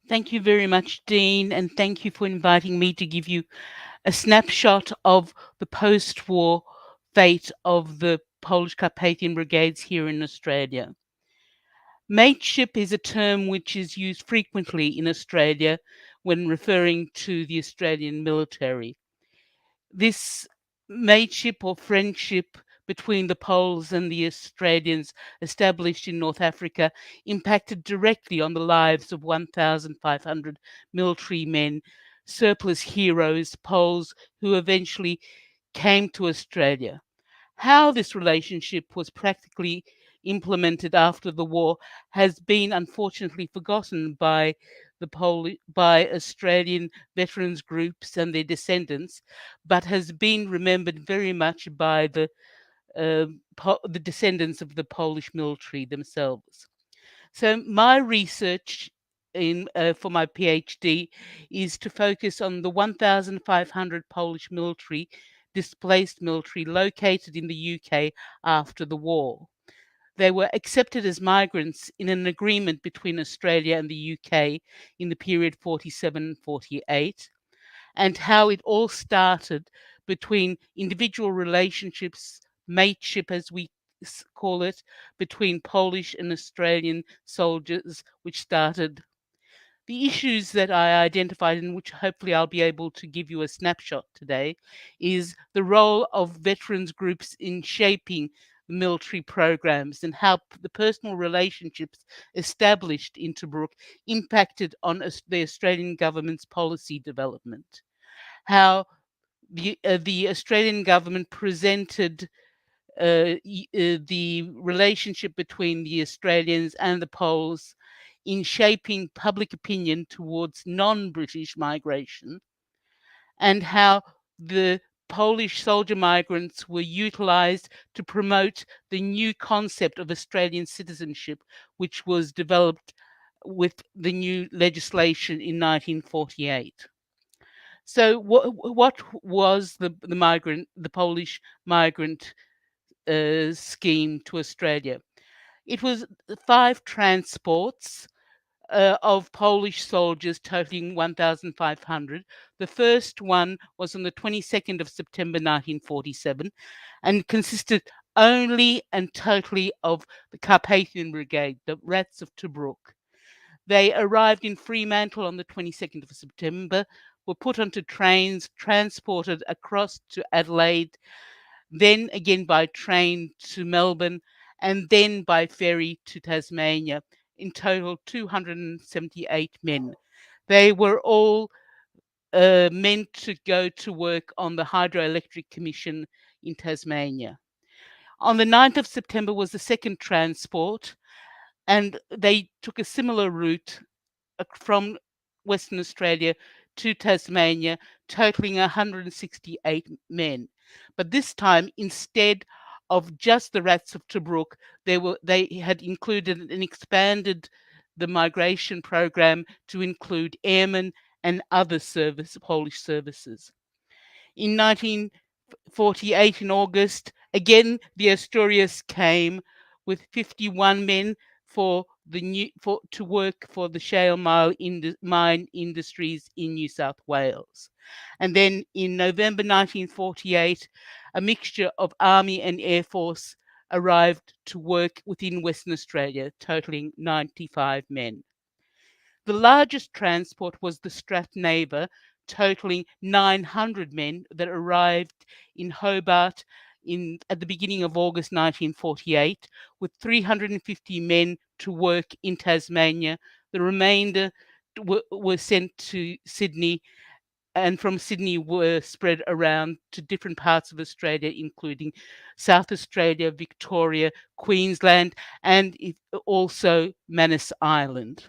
Thank you very much, Dean, and thank you for inviting me to give you a snapshot of the post-war fate of the Polish Carpathian Brigades here in Australia. Mateship is a term which is used frequently in Australia when referring to the Australian military. This mateship or friendship between the Poles and the Australians established in North Africa impacted directly on the lives of 1,500 military men, surplus heroes, Poles, who eventually came to Australia. How this relationship was practically implemented after the war has been unfortunately forgotten by Australian veterans groups and their descendants, but has been remembered very much by the descendants of the Polish military themselves. So my research for my PhD is to focus on the 1,500 Polish displaced military located in the UK after the war. They were accepted as migrants in an agreement between Australia and the UK in the period 47-48, and how it all started between individual relationships, mateship as we call it, between Polish and Australian soldiers, which started. The issues that I identified, in which hopefully I'll be able to give you a snapshot today, is the role of veterans groups in shaping military programs and how the personal relationships established in Tobruk impacted on the Australian government's policy development. How the Australian government presented the relationship between the Australians and the Poles in shaping public opinion towards non-British migration, and how the Polish soldier migrants were utilised to promote the new concept of Australian citizenship, which was developed with the new legislation in 1948. So what was the Polish migrant scheme to Australia? It was 5 transports of Polish soldiers totaling 1,500. The first one was on the 22nd of September 1947 and consisted only and totally of the Carpathian Brigade, the Rats of Tobruk. They arrived in Fremantle on the 22nd of September, were put onto trains, transported across to Adelaide, then again by train to Melbourne, and then by ferry to Tasmania. In total, 278 men. They were all meant to go to work on the Hydroelectric Commission in Tasmania. On the 9th of September was the second transport, and they took a similar route from Western Australia to Tasmania, totaling 168 men. But this time, instead of just the rats of Tobruk, they had included and expanded the migration program to include airmen and other Polish services. In 1948, in August, again the Asturias came with 51 men to work for the shale mine industries in New South Wales. And then in November 1948, a mixture of Army and Air Force arrived to work within Western Australia, totaling 95 men. The largest transport was the Stratnaver, totaling 900 men that arrived in Hobart at the beginning of August 1948, with 350 men to work in Tasmania. The remainder were sent to Sydney, and from Sydney were spread around to different parts of Australia, including South Australia, Victoria, Queensland, and also Manus Island.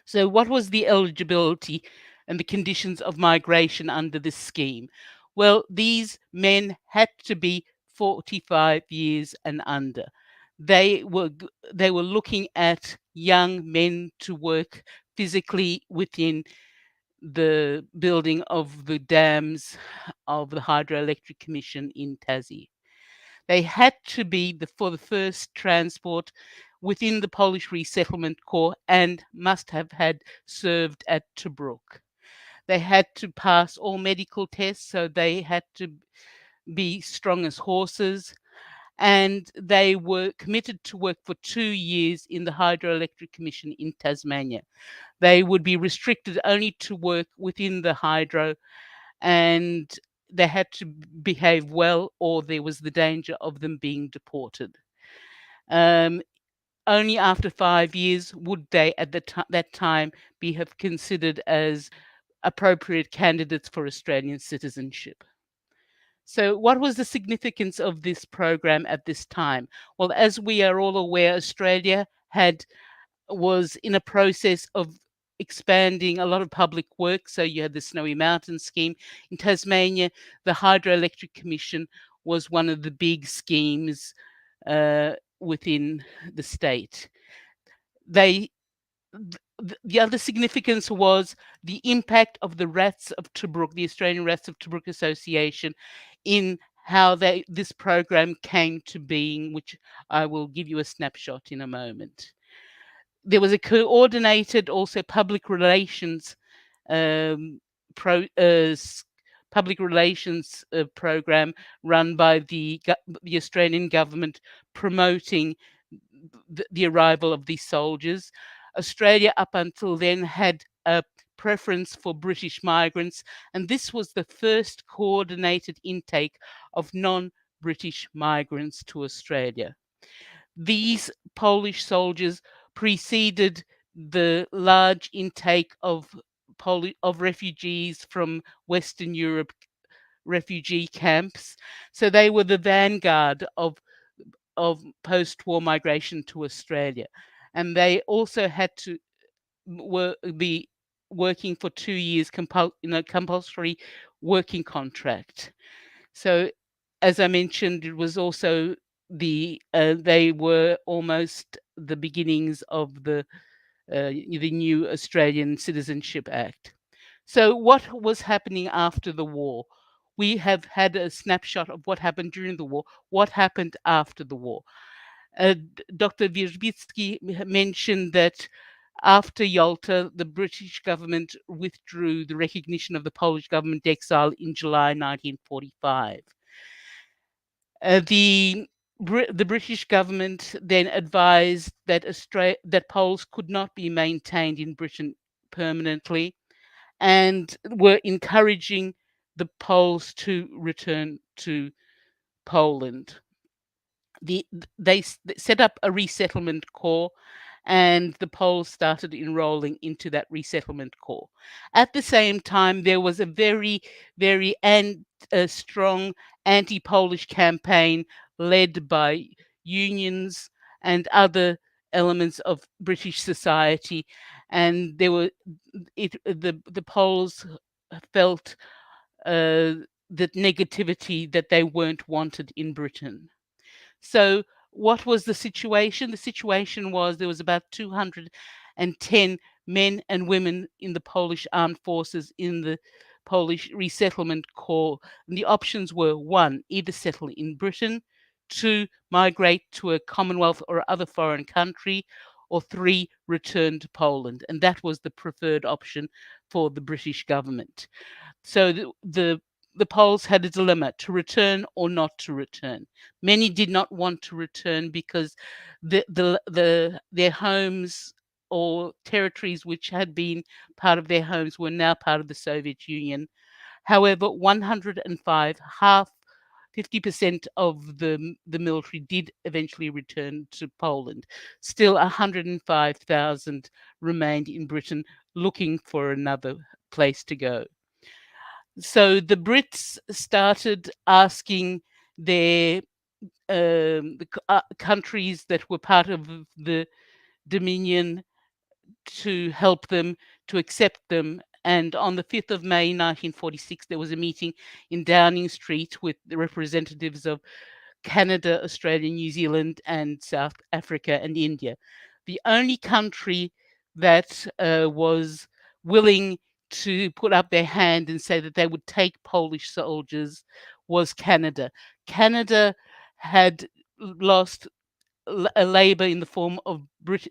So what was the eligibility and the conditions of migration under this scheme? Well, these men had to be 45 years and under. They were looking at young men to work physically within the building of the dams of the Hydroelectric Commission in Tassie. They had to be for the first transport within the Polish Resettlement Corps and must have had served at Tobruk. They had to pass all medical tests, so they had to be strong as horses, and they were committed to work for 2 years in the Hydroelectric Commission in Tasmania. They would be restricted only to work within the hydro, and they had to behave well, or there was the danger of them being deported. Only after 5 years would they, at that time, have considered as appropriate candidates for Australian citizenship. So what was the significance of this program at this time? Well, as we are all aware, Australia was in a process of expanding a lot of public work. So you had the Snowy Mountain scheme. In Tasmania, the Hydroelectric Commission was one of the big schemes within the state. The other significance was the impact of the Rats of Tobruk, the Australian Rats of Tobruk Association, in how this program came to being, which I will give you a snapshot in a moment. There was a coordinated also public relations program run by the Australian government promoting the arrival of these soldiers. Australia up until then had a preference for British migrants, and this was the first coordinated intake of non-British migrants to Australia. These Polish soldiers preceded the large intake of refugees from Western Europe refugee camps. So they were the vanguard of post-war migration to Australia. And they also had to be working for 2 years compulsory working contract. So as I mentioned, it was also they were almost the beginnings of the new Australian Citizenship Act. So what was happening after the war? We have had a snapshot of what happened during the war. What happened after the war? Dr. Wierzbicki mentioned that after Yalta, the British government withdrew the recognition of the Polish government exile in July 1945. The British government then advised that that Poles could not be maintained in Britain permanently, and were encouraging the Poles to return to Poland. They set up a resettlement corps, and the Poles started enrolling into that resettlement corps. At the same time, there was a very, very strong anti-Polish campaign led by unions and other elements of British society, and the Poles felt negativity that they weren't wanted in Britain. So what was the situation? The situation was there was about 210 men and women in the Polish armed forces in the Polish resettlement corps. And the options were: 1, either settle in Britain; 2, migrate to a Commonwealth or other foreign country; or 3, return to Poland. And that was the preferred option for the British government. So the Poles had a dilemma: to return or not to return. Many did not want to return because their homes or territories which had been part of their homes were now part of the Soviet Union. However, 105, 50% of the military did eventually return to Poland. Still, 105,000 remained in Britain looking for another place to go. So the Brits started asking their countries that were part of the Dominion to help them, to accept them. And on the 5th of May 1946, there was a meeting in Downing Street with the representatives of Canada, Australia, New Zealand, and South Africa and India. The only country that was willing to put up their hand and say that they would take Polish soldiers was Canada. Canada had lost a labour in the form of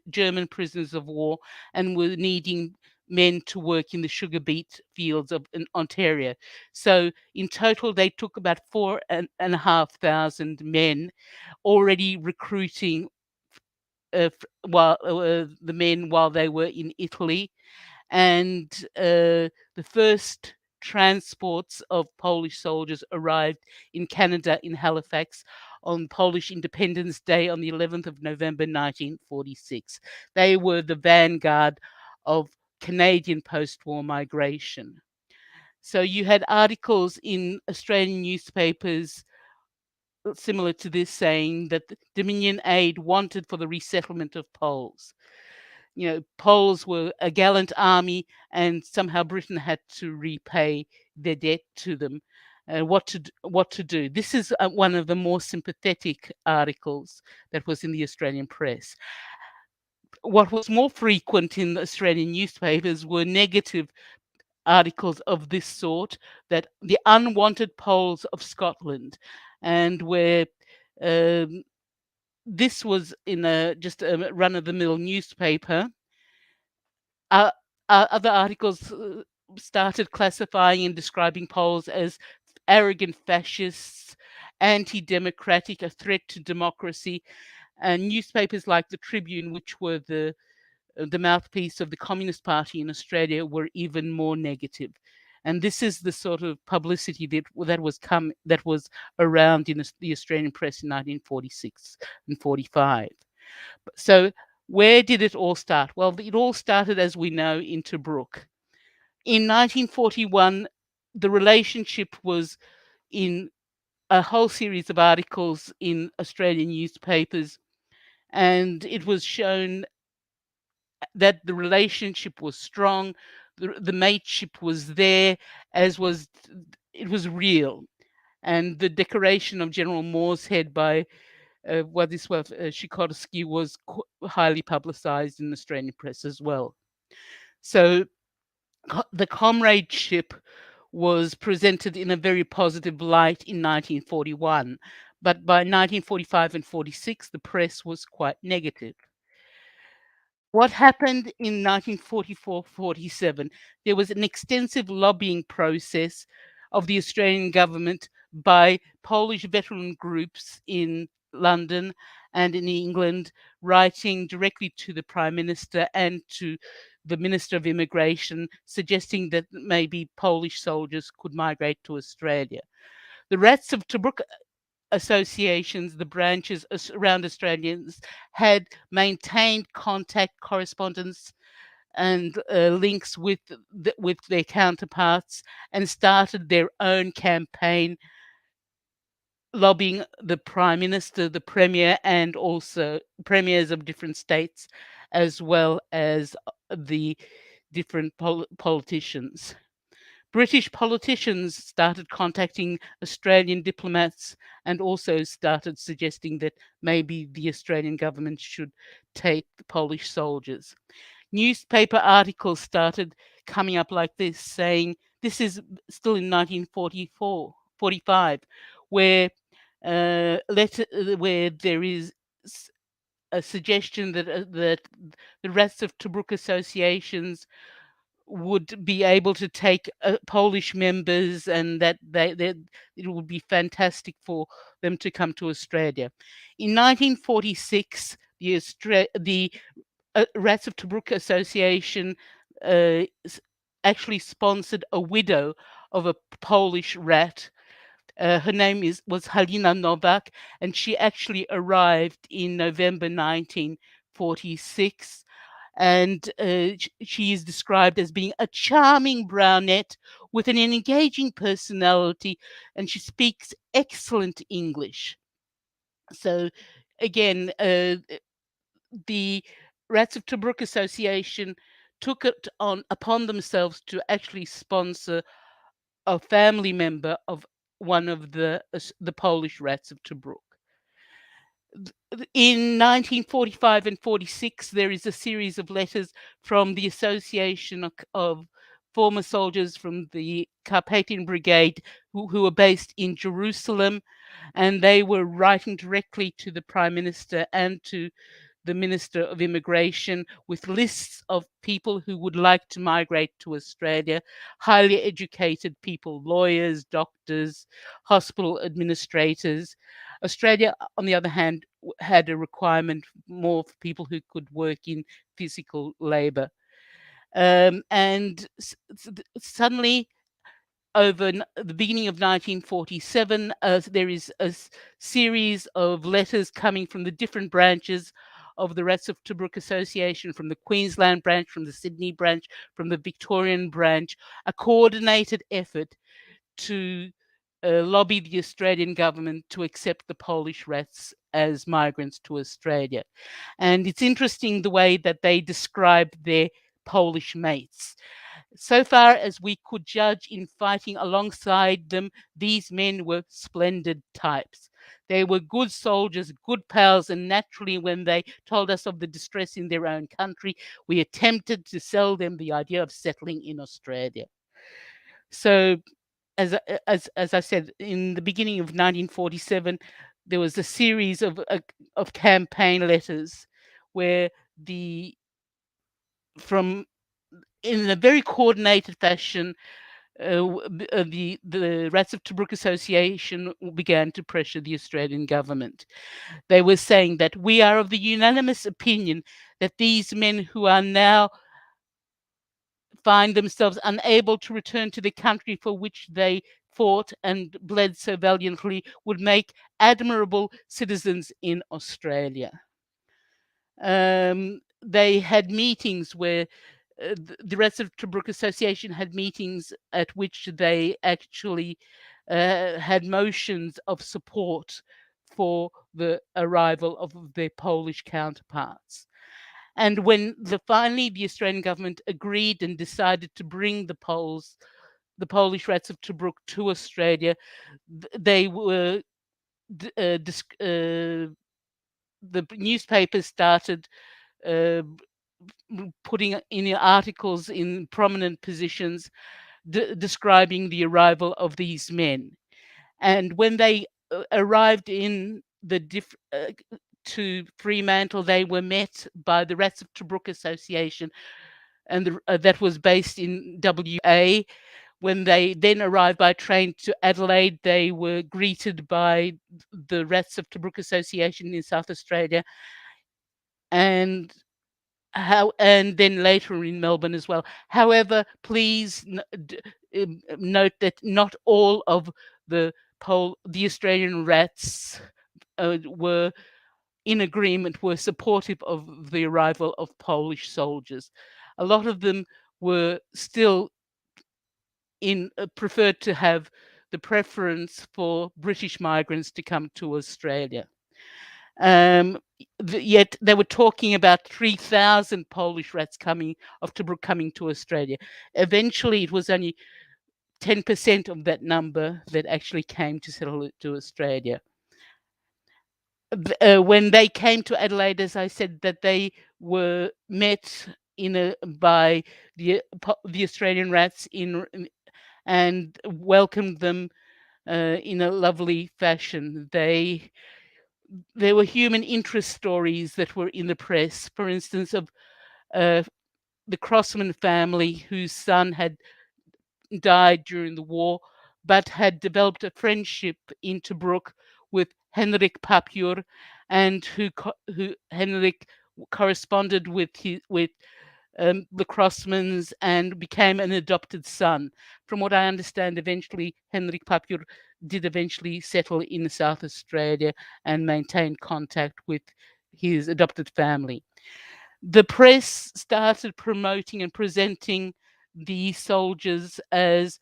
German prisoners of war and were needing men to work in the sugar beet fields of Ontario. So in total, they took about 4,500 men, already recruiting the men while they were in Italy. And the first transports of Polish soldiers arrived in Canada, in Halifax, on Polish Independence Day on the 11th of November 1946. They were the vanguard of Canadian post-war migration. So you had articles in Australian newspapers similar to this saying that the Dominion aid wanted for the resettlement of Poles. You know, Poles were a gallant army, and somehow Britain had to repay their debt to them. What to do? This is one of the more sympathetic articles that was in the Australian press. What was more frequent in the Australian newspapers were negative articles of this sort, that the unwanted Poles of Scotland, and where this was in just a run-of-the-mill newspaper. Other articles started classifying and describing Poles as arrogant fascists, anti-democratic, a threat to democracy. And newspapers like the Tribune, which were the mouthpiece of the Communist Party in Australia, were even more negative. And this is the sort of publicity that was around in the Australian press in 1946 and 45. So where did it all start? Well, it all started, as we know, in Tobruk. In 1941, the relationship was in a whole series of articles in Australian newspapers, and it was shown that the relationship was strong, the mateship was there, it was real. And the decoration of General Moorehead by Władysław Sikorski was highly publicized in the Australian press as well. So the comradeship was presented in a very positive light in 1941, but by 1945 and 46, the press was quite negative. What happened in 1944-47? There was an extensive lobbying process of the Australian government by Polish veteran groups in London and in England, writing directly to the Prime Minister and to the Minister of Immigration, suggesting that maybe Polish soldiers could migrate to Australia. The Rats of Tobruk associations, the branches around Australians, had maintained contact, correspondence, and links with their counterparts, and started their own campaign lobbying the Prime Minister, the Premier, and also premiers of different states, as well as the different politicians. British politicians started contacting Australian diplomats and also started suggesting that maybe the Australian government should take the Polish soldiers. Newspaper articles started coming up like this, saying, this is still in 1945, where there is a suggestion that the Rats of Tobruk associations would be able to take Polish members, and that it would be fantastic for them to come to Australia. In 1946, the Rats of Tobruk Association actually sponsored a widow of a Polish rat. Her name was Halina Nowak, and she actually arrived in November 1946. And she is described as being a charming brunette with an engaging personality, and she speaks excellent English. So again, the Rats of Tobruk Association took it upon themselves to actually sponsor a family member of one of the Polish Rats of Tobruk. In 1945 and 46, there is a series of letters from the Association of former soldiers from the Carpathian Brigade who were based in Jerusalem, and they were writing directly to the Prime Minister and to the Minister of Immigration with lists of people who would like to migrate to Australia, highly educated people, lawyers, doctors, hospital administrators. Australia, on the other hand, had a requirement more for people who could work in physical labour. And suddenly, over the beginning of 1947, there is a series of letters coming from the different branches of the Rats of Tobruk Association, from the Queensland branch, from the Sydney branch, from the Victorian branch, a coordinated effort to lobby the Australian government to accept the Polish rats as migrants to Australia. And it's interesting the way that they describe their Polish mates. So far as we could judge in fighting alongside them, these men were splendid types. They were good soldiers, good pals, and naturally, when they told us of the distress in their own country, we attempted to sell them the idea of settling in Australia. So, as I said, in the beginning of 1947, there was a series of campaign letters where in a very coordinated fashion, the Rats of Tobruk Association began to pressure the Australian government. They were saying that we are of the unanimous opinion that these men who are now find themselves unable to return to the country for which they fought and bled so valiantly would make admirable citizens in Australia. They had meetings where the Rats of Tobruk Association had meetings at which they actually had motions of support for the arrival of their Polish counterparts. And when finally the Australian government agreed and decided to bring the Polish Rats of Tobruk to Australia, they were the newspapers started putting in articles in prominent positions describing the arrival of these men. And when they arrived in to Fremantle, they were met by the Rats of Tobruk Association, and that was based in WA. When they then arrived by train to Adelaide, they were greeted by the Rats of Tobruk Association in South Australia, and then later in Melbourne as well. However, please note that not all of the Australian Rats were in agreement, were supportive of the arrival of Polish soldiers. A lot of them were still preferred to have the preference for British migrants to come to Australia. Yet they were talking about 3,000 Polish Rats of Tobruk coming to Australia. Eventually, it was only 10% of that number that actually came to settle to Australia. When they came to Adelaide, as I said, that they were met by the Australian Rats and welcomed them in a lovely fashion. There were human interest stories that were in the press, for instance, of the Crossman family whose son had died during the war, but had developed a friendship in Tobruk with Henrik Papjur, and who Henrik corresponded with the Crossmans and became an adopted son. From what I understand, eventually Henrik Papjur did eventually settle in South Australia and maintain contact with his adopted family. The press started promoting and presenting the soldiers as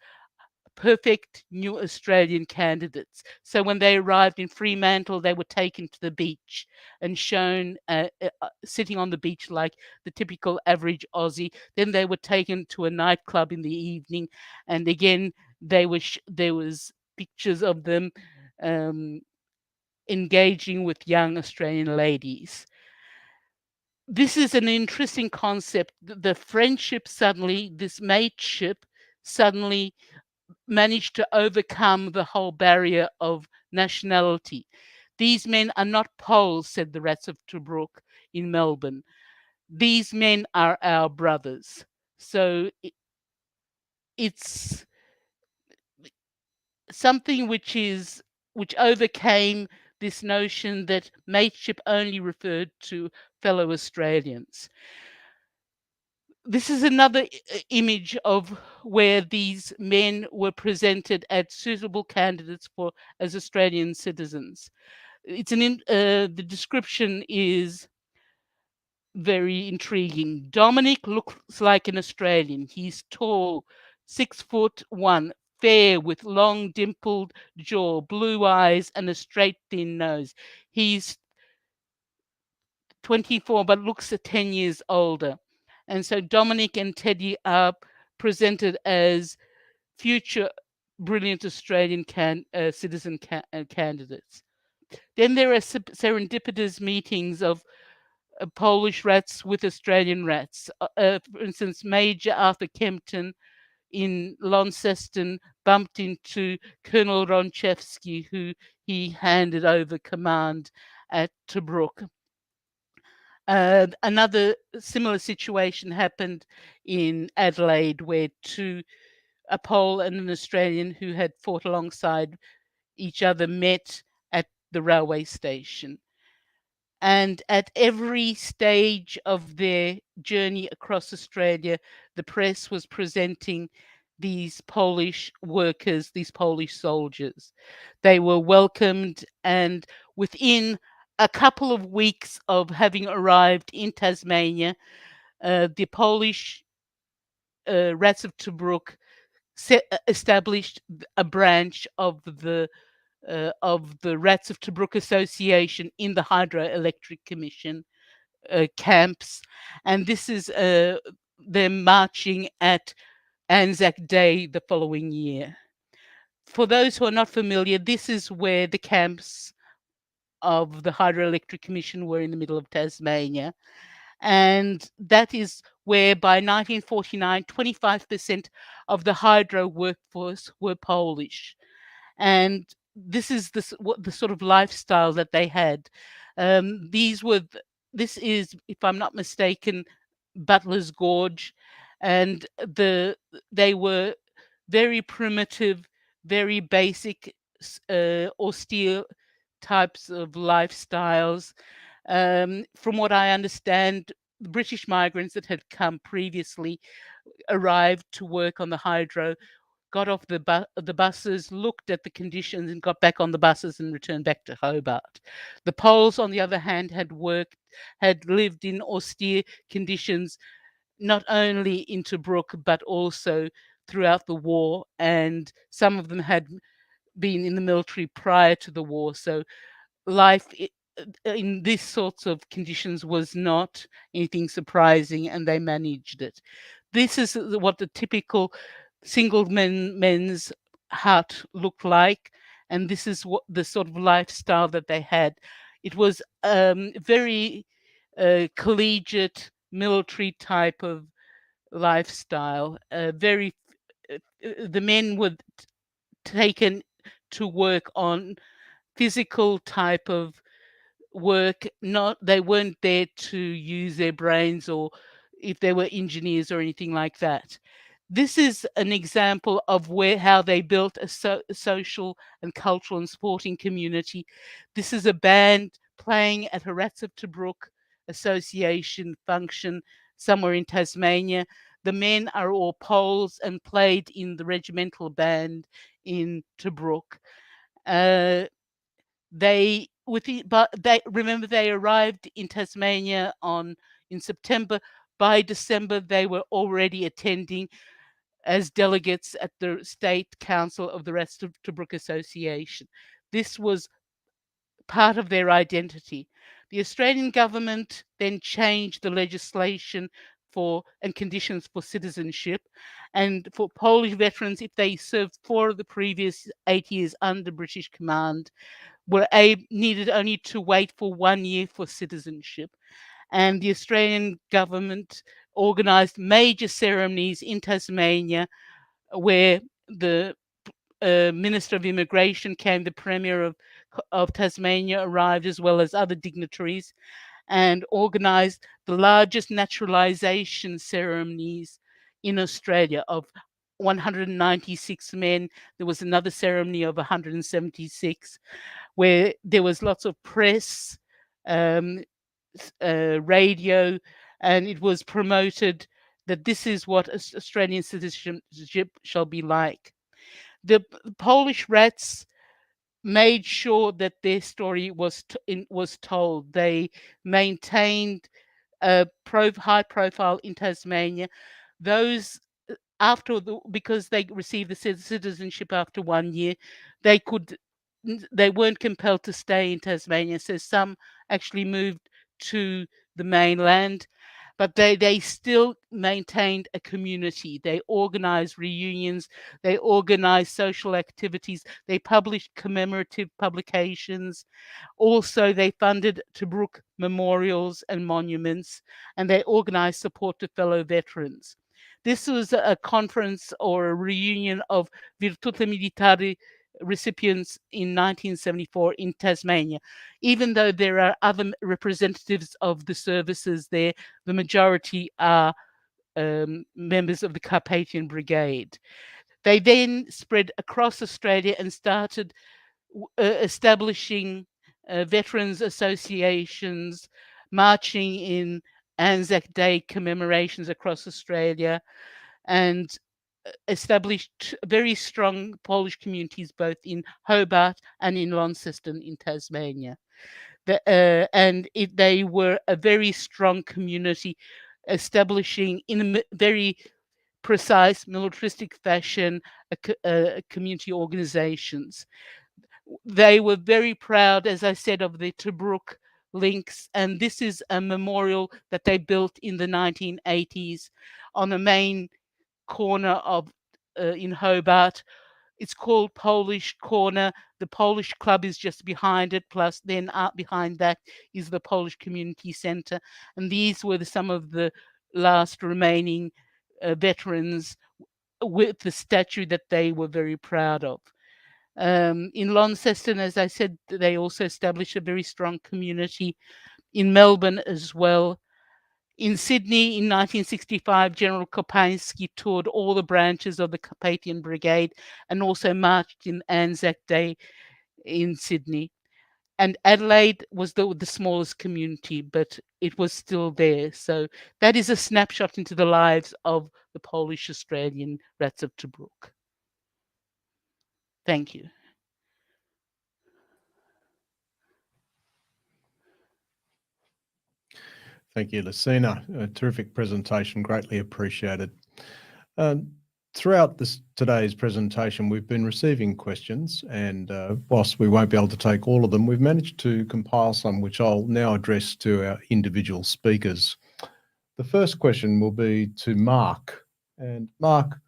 perfect new Australian candidates. So when they arrived in Fremantle, they were taken to the beach and shown sitting on the beach like the typical average Aussie. Then they were taken to a nightclub in the evening, and again there was pictures of them engaging with young Australian ladies. This is an interesting concept. The friendship suddenly, this mateship suddenly managed to overcome the whole barrier of nationality. These men are not Poles, said the Rats of Tobruk in Melbourne. These men are our brothers. So it's something which overcame this notion that mateship only referred to fellow Australians. This is another image of where these men were presented as suitable candidates as Australian citizens. The description is very intriguing. Dominic looks like an Australian. He's tall, 6'1", fair with long dimpled jaw, blue eyes, and a straight thin nose. He's 24, but looks 10 years older. And so Dominic and Teddy are presented as future brilliant Australian citizen candidates. Then there are serendipitous meetings of Polish Rats with Australian Rats. For instance, Major Arthur Kempton in Launceston bumped into Colonel Ronchevsky, who he handed over command at Tobruk. Another similar situation happened in Adelaide, where a Pole and an Australian who had fought alongside each other met at the railway station. And at every stage of their journey across Australia, the press was presenting these Polish workers, these Polish soldiers. They were welcomed, and within a couple of weeks of having arrived in Tasmania, the Polish Rats of Tobruk established a branch of the Rats of Tobruk Association in the Hydroelectric Commission camps, and this is them marching at Anzac Day the following year. For those who are not familiar, this is where the camps of the Hydroelectric Commission were in the middle of Tasmania. And that is where by 1949, 25% of the hydro workforce were Polish. And this is the sort of lifestyle that they had. This is, if I'm not mistaken, Butler's Gorge. And they were very primitive, very basic, austere types of lifestyles. From what I understand, the British migrants that had come previously arrived to work on the hydro, got off the buses, looked at the conditions, and got back on the buses and returned back to Hobart. The Poles, on the other hand, had lived in austere conditions, not only in Tobruk, but also throughout the war, and some of them had been in the military prior to the war. So life in these sorts of conditions was not anything surprising, and they managed it. This is what the typical single men's hut looked like, and this is what the sort of lifestyle that they had. It was very collegiate, military type of lifestyle. The men were taken to work on physical type of work. They weren't there to use their brains, or if they were engineers or anything like that. This is an example of how they built a social and cultural and sporting community. This is a band playing at a Rats of Tobruk Association function somewhere in Tasmania. The men are all Poles and played in the regimental band in Tobruk. They remember they arrived in Tasmania in September. By December, they were already attending as delegates at the State Council of the Rats of Tobruk Association. This was part of their identity. The Australian government then changed the legislation and conditions for citizenship, and for Polish veterans, if they served 4 of the previous 8 years under British command, needed only to wait for 1 year for citizenship. And the Australian government organised major ceremonies in Tasmania, where the Minister of Immigration came, the Premier of Tasmania arrived, as well as other dignitaries, and organised the largest naturalisation ceremonies in Australia of 196 men. There was another ceremony of 176, where there was lots of press, radio, and it was promoted that this is what Australian citizenship shall be like. The Polish Rats made sure that their story was told. They maintained a high profile in Tasmania. Those because they received the citizenship after 1 year, they weren't compelled to stay in Tasmania. So some actually moved to the mainland, but they still maintained a community. They organized reunions, they organized social activities, they published commemorative publications. Also, they funded Tobruk memorials and monuments, and they organized support to fellow veterans. This was a conference or a reunion of Virtute Militari recipients in 1974 in Tasmania. Even though there are other representatives of the services there, the majority are members of the Carpathian Brigade. They then spread across Australia and started establishing veterans associations, marching in Anzac Day commemorations across Australia, and established very strong Polish communities both in Hobart and in Launceston in Tasmania. They were a very strong community, establishing in a very precise militaristic fashion community organizations. They were very proud, as I said, of the Tobruk links, and this is a memorial that they built in the 1980s on the main corner of in Hobart. It's called Polish Corner. The Polish Club is just behind it, plus then behind that is the Polish Community Centre. And these were some of the last remaining veterans with the statue that they were very proud of. In Launceston, as I said, they also established a very strong community. In Melbourne as well. In Sydney in 1965, General Kopinski toured all the branches of the Carpathian Brigade and also marched in Anzac Day in Sydney. And Adelaide was the smallest community, but it was still there. So that is a snapshot into the lives of the Polish-Australian Rats of Tobruk. Thank you. Thank you, Lucyna. A terrific presentation, greatly appreciated. Throughout today's presentation, we've been receiving questions, and whilst we won't be able to take all of them, we've managed to compile some which I'll now address to our individual speakers. The first question will be to Mark. And Mark,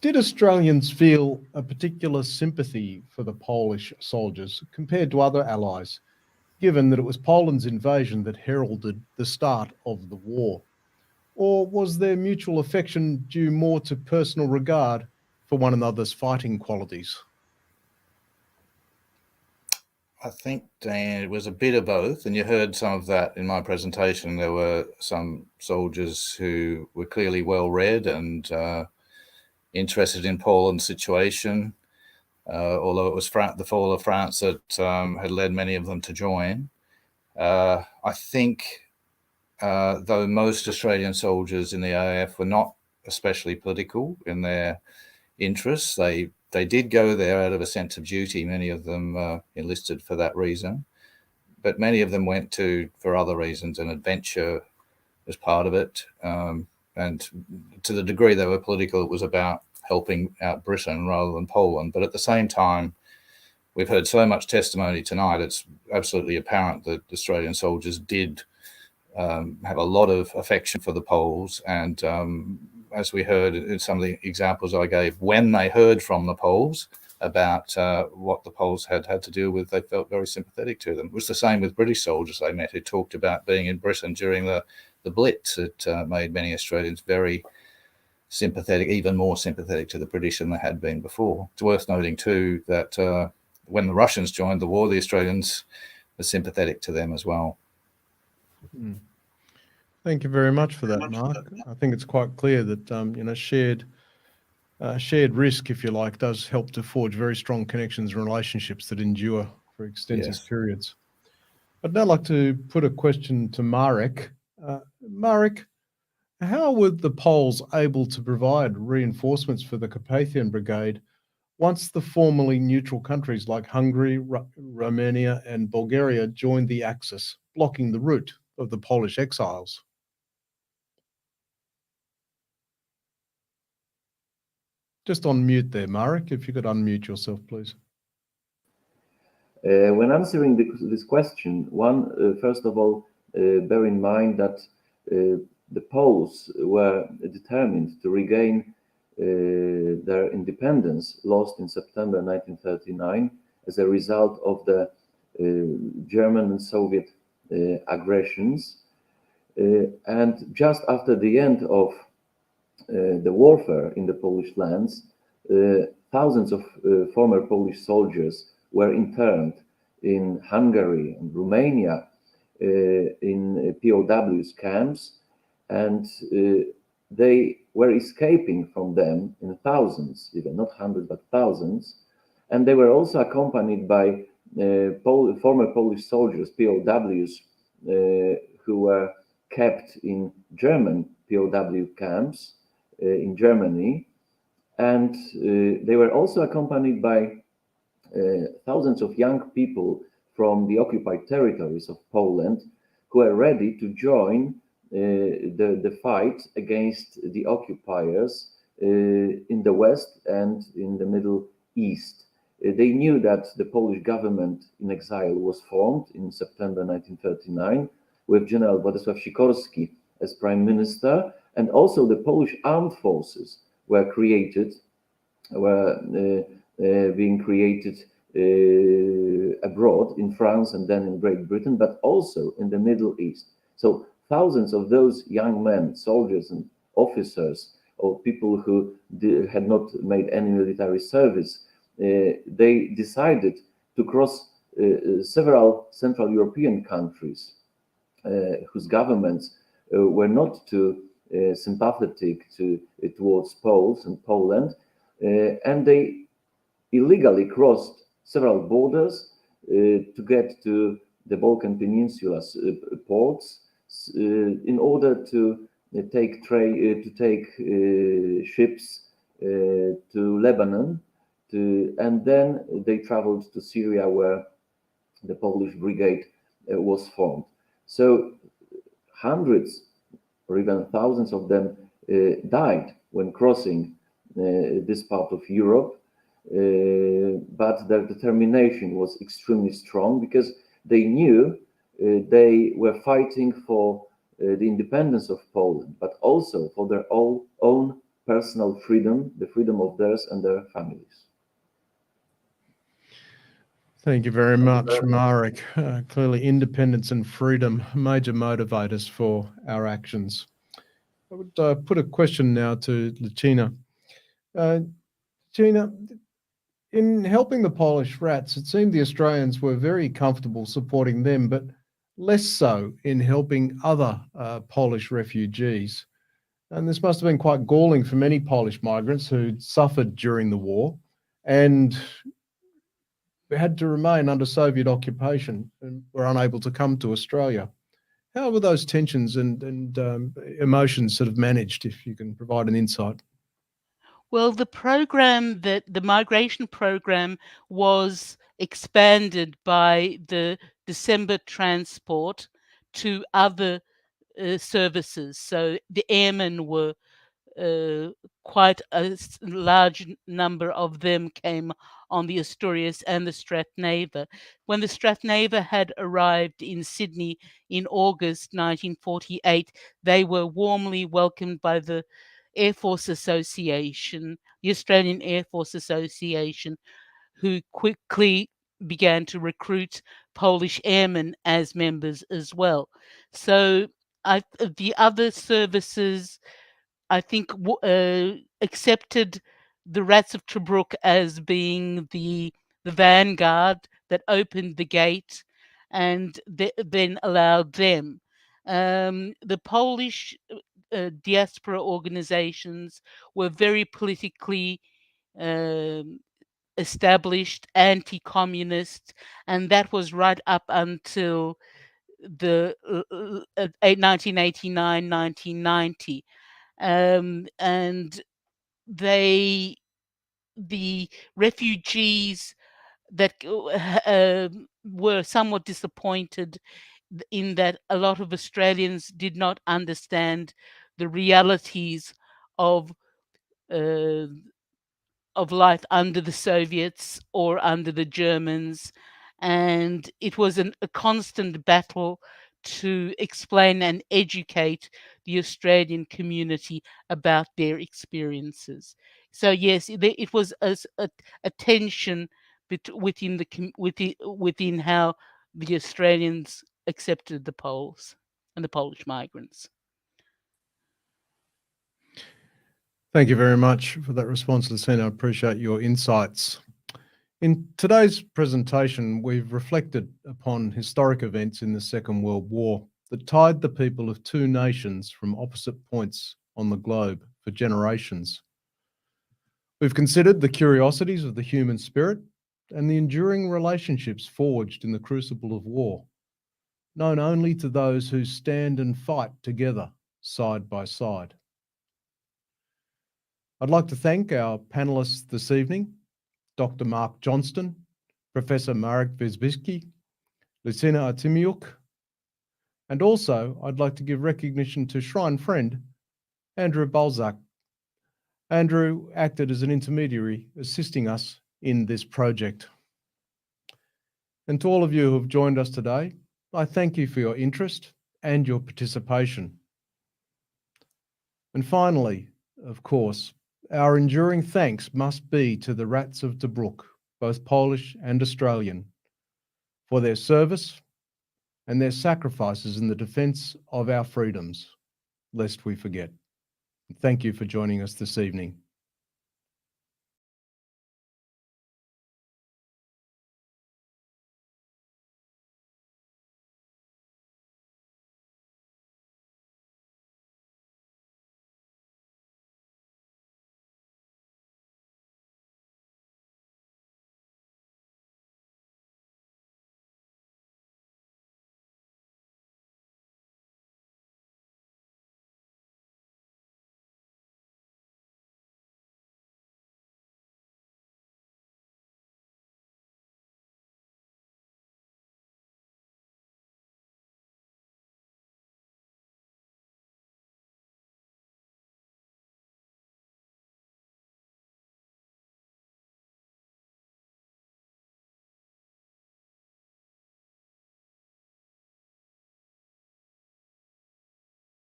Did Australians feel a particular sympathy for the Polish soldiers compared to other allies, given that it was Poland's invasion that heralded the start of the war? Or was their mutual affection due more to personal regard for one another's fighting qualities? I think, Dan, it was a bit of both, and you heard some of that in my presentation. There were some soldiers who were clearly well-read and interested in Poland's situation, although it was the fall of France that had led many of them to join. I think, though most Australian soldiers in the AIF were not especially political in their interests, they did go there out of a sense of duty. Many of them enlisted for that reason, but many of them went for other reasons, and adventure was part of it. And to the degree they were political, it was about helping out Britain rather than Poland. But at the same time, we've heard so much testimony tonight, it's absolutely apparent that Australian soldiers did have a lot of affection for the Poles. And as we heard in some of the examples I gave, when they heard from the Poles about what the Poles had to deal with, they felt very sympathetic to them. It was the same with British soldiers they met who talked about being in Britain during the Blitz. It made many Australians very sympathetic, even more sympathetic to the British than they had been before. It's worth noting too that when the Russians joined the war, the Australians were sympathetic to them as well. Thank you very much for that, Mark. I think it's quite clear that shared risk, if you like, does help to forge very strong connections and relationships that endure for extensive periods. I'd now like to put a question to Marek. Marek, how were the Poles able to provide reinforcements for the Carpathian Brigade once the formerly neutral countries like Hungary, Romania and Bulgaria joined the Axis, blocking the route of the Polish exiles? Just on mute there, Marek, if you could unmute yourself, please. When answering this question, first of all, bear in mind that the Poles were determined to regain their independence lost in September 1939 as a result of the German and Soviet aggressions. And just after the end of the warfare in the Polish lands, thousands of former Polish soldiers were interned in Hungary and Romania in POWs camps, and they were escaping from them in thousands, even not hundreds, but thousands. And they were also accompanied by former Polish soldiers, POWs, who were kept in German POW camps in Germany. And they were also accompanied by thousands of young people from the occupied territories of Poland who are ready to join the fight against the occupiers in the West and in the Middle East. They knew that the Polish government in exile was formed in September 1939 with General Władysław Sikorski as prime minister, and also the Polish armed forces were being created abroad in France and then in Great Britain, but also in the Middle East. So thousands of those young men, soldiers and officers, or people who had not made any military service, they decided to cross several Central European countries whose governments were not too sympathetic towards Poles and Poland, and they illegally crossed several borders to get to the Balkan Peninsula's ports in order to take ships to Lebanon, and then they traveled to Syria, where the Polish brigade was formed. So hundreds or even thousands of them died when crossing this part of Europe, but their determination was extremely strong because they knew they were fighting for the independence of Poland, but also for their own personal freedom, the freedom of theirs and their families. Thank you very much, Marek. Clearly, independence and freedom, major motivators for our actions. I would put a question now to Lucyna. Lucyna, in helping the Polish Rats, it seemed the Australians were very comfortable supporting them, but less so in helping other Polish refugees. And this must have been quite galling for many Polish migrants who'd suffered during the war and had to remain under Soviet occupation and were unable to come to Australia. How were those tensions and emotions sort of managed, if you can provide an insight? Well, the migration program was expanded by the December transport to other services. So the airmen were quite a large number of them came on the Asturias and the Stratnaver. When the Stratnaver had arrived in Sydney in August 1948, they were warmly welcomed by the Air Force Association, the Australian Air Force Association, who quickly began to recruit Polish airmen as members as well. So the other services, I think, accepted the Rats of Tobruk as being the vanguard that opened the gate and then allowed them. The Polish diaspora organizations were very politically established, anti-communist, and that was right up until the 1989, 1990. And the refugees that were somewhat disappointed in that a lot of Australians did not understand the realities of life under the Soviets or under the Germans, and it was a constant battle to explain and educate the Australian community about their experiences. So yes, it was a tension within how the Australians accepted the Poles and the Polish migrants. Thank you very much for that response, Lucyna. I appreciate your insights. In today's presentation, we've reflected upon historic events in the Second World War that tied the people of two nations from opposite points on the globe for generations. We've considered the curiosities of the human spirit and the enduring relationships forged in the crucible of war, known only to those who stand and fight together, side by side. I'd like to thank our panellists this evening, Dr. Mark Johnston, Professor Marek Wierzbicki, Lucyna Artymiuk, and also I'd like to give recognition to Shrine friend, Andrew Balzac. Andrew acted as an intermediary, assisting us in this project. And to all of you who have joined us today, I thank you for your interest and your participation. And finally, of course, our enduring thanks must be to the Rats of Tobruk, both Polish and Australian, for their service and their sacrifices in the defence of our freedoms, lest we forget. Thank you for joining us this evening.